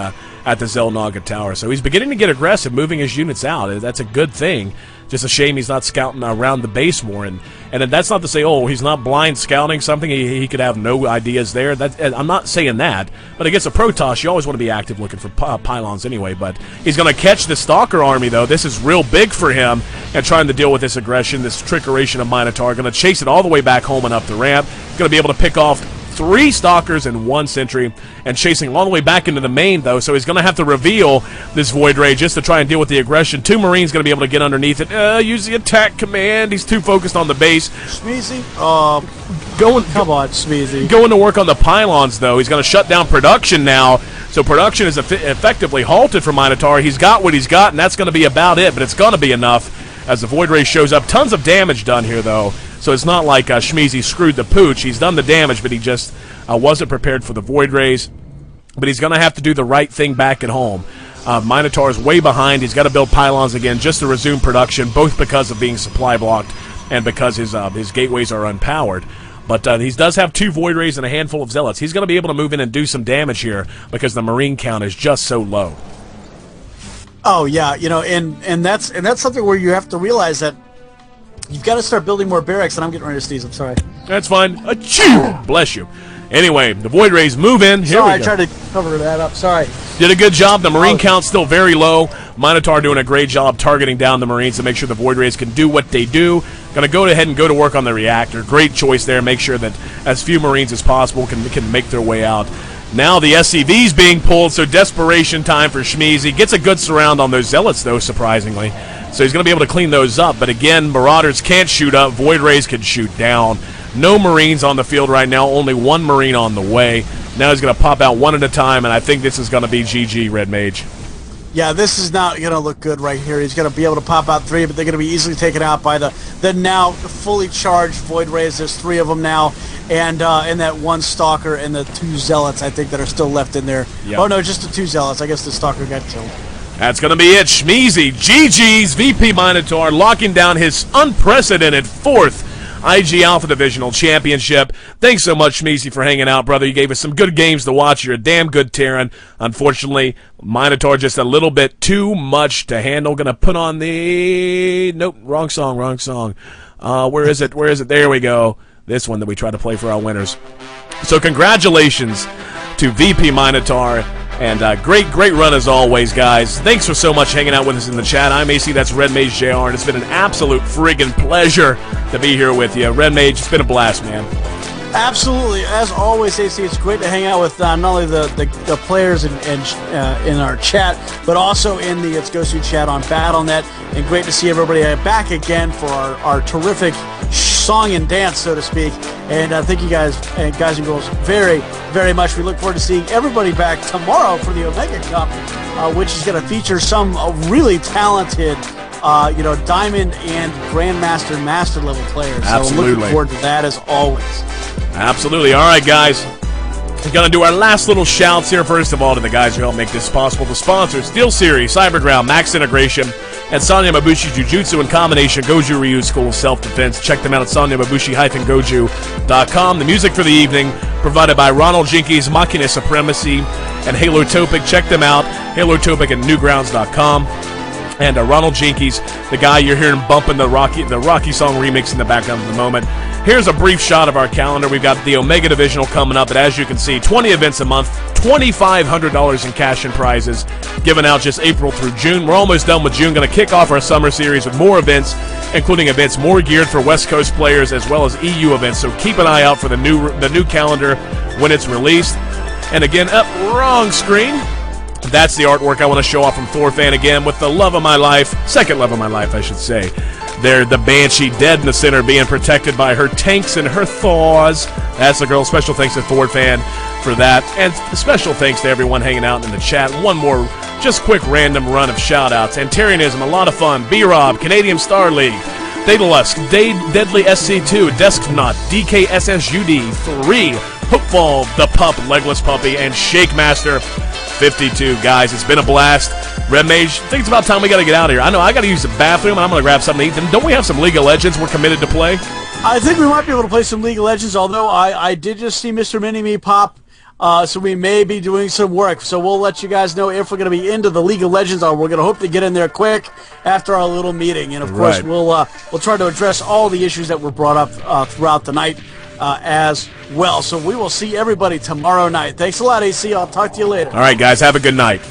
Zelnaga Tower. So he's beginning to get aggressive, moving his units out. That's a good thing. Just a shame he's not scouting around the base more. And that's not to say, he's not blind scouting something. He could have no ideas there. I'm not saying that. But against a Protoss, you always want to be active looking for pylons anyway. But he's going to catch the Stalker army, though. This is real big for him. And trying to deal with this aggression, this trickeration of Minotaur. Going to chase it all the way back home and up the ramp. Going to be able to pick off 3 Stalkers and 1 Sentry, and chasing all the way back into the main, though, so he's going to have to reveal this Void Ray just to try and deal with the aggression. 2 Marines going to be able to get underneath it. Use the attack command. He's too focused on the base. Shmeezy? Come on, Shmeezy. Going to work on the pylons, though. He's going to shut down production now, so production is effectively halted for Minotaur. He's got what he's got, and that's going to be about it, but it's going to be enough as the Void Ray shows up. Tons of damage done here, though. So it's not like Shmeezy screwed the pooch. He's done the damage, but he just wasn't prepared for the Void Rays. But he's going to have to do the right thing back at home. Minotaur is way behind. He's got to build pylons again just to resume production, both because of being supply blocked and because his gateways are unpowered. But he does have 2 Void Rays and a handful of Zealots. He's going to be able to move in and do some damage here because the Marine count is just so low. Oh, yeah, and that's something where you have to realize that you've got to start building more barracks, and I'm getting ready to sneeze. I'm sorry. That's fine. Achoo! Bless you. Anyway, the Void Rays move in. Here Sorry, we go. I tried to cover that up. Sorry. Did a good job. The Marine count's still very low. Minotaur doing a great job targeting down the Marines to make sure the Void Rays can do what they do. Going to go ahead and go to work on the reactor. Great choice there. Make sure that as few Marines as possible can make their way out. Now the SCV's being pulled, so desperation time for Shmeezy. Gets a good surround on those Zealots, though, surprisingly. So he's going to be able to clean those up. But again, Marauders can't shoot up. Void Rays can shoot down. No Marines on the field right now. Only one Marine on the way. Now he's going to pop out one at a time, and I think this is going to be GG, Red Mage. Yeah, this is not going to look good right here. He's going to be able to pop out 3, but they're going to be easily taken out by the now fully charged Void Rays. There's 3 of them now, and that 1 Stalker and the 2 Zealots, I think, that are still left in there. Yep. Oh, no, just the 2 Zealots. I guess the Stalker got killed. That's going to be it. Shmeezy, GG's, VP Minotaur, locking down his unprecedented 4th IG Alpha Divisional Championship. Thanks so much, Shmeezy, for hanging out, brother. You gave us some good games to watch. You're a damn good Terran. Unfortunately, Minotaur just a little bit too much to handle. Gonna put on the... Nope, wrong song. Where is it? There we go. This one that we try to play for our winners. So congratulations to VP Minotaur. And great run as always, guys. Thanks for so much hanging out with us in the chat. I'm AC, that's Red Mage JR, and it's been an absolute friggin' pleasure to be here with you. Red Mage, it's been a blast, man. Absolutely. As always, AC, it's great to hang out with not only the players in our chat, but also in the It's Go Soon chat on Battle.net. And great to see everybody back again for our terrific song and dance, so to speak. And thank you guys and girls very, very much. We look forward to seeing everybody back tomorrow for the Omega Cup, which is going to feature some really talented Diamond and Grandmaster Master level players. Absolutely. So looking forward to that as always. Absolutely. All right, guys. We're going to do our last little shouts here. First of all, to the guys who helped make this possible. The sponsors, Steel Series, Cyberground, Max Integration, and Sanya Mabushi Jujutsu in combination, Goju Ryu School of Self-Defense. Check them out at sanyamabushi-goju.com. The music for the evening provided by Ronald Jinkies, Machina Supremacy, and Halo Topic. Check them out, halotopic at newgrounds.com. And Ronald Jinkies, the guy you're hearing bumping the Rocky song remix in the background at the moment. Here's a brief shot of our calendar. We've got the Omega Divisional coming up, but as you can see, 20 events a month, $2,500 in cash and prizes, given out just April through June. We're almost done with June. Going to kick off our summer series with more events, including events more geared for West Coast players as well as EU events. So keep an eye out for the new calendar when it's released. And again, wrong screen. That's the artwork I want to show off from Thorfan again with the love of my life, second love of my life, I should say. There, the Banshee dead in the center, being protected by her tanks and her thaws. That's the girl. Special thanks to Thorfan for that. And special thanks to everyone hanging out in the chat. One more just quick random run of shout-outs. Antarianism, a lot of fun. B-Rob, Canadian Star League. Daedalus, Deadly SC2, Desknaut, DKSSUD 3, Hookfall, The Pup, Legless Puppy, and Shakemaster 52. Guys, it's been a blast. Red Mage, I think it's about time we got to get out of here. I know I got to use the bathroom, and I'm going to grab something to eat. Then don't we have some League of Legends we're committed to play? I think we might be able to play some League of Legends, although I did just see Mr. Mini-Me pop, so we may be doing some work. So we'll let you guys know if we're going to be into the League of Legends, or we're going to hope to get in there quick after our little meeting. And, of course, we'll try to address all the issues that were brought up throughout the night as well. So we will see everybody tomorrow night. Thanks a lot, AC. I'll talk to you later. All right, guys. Have a good night.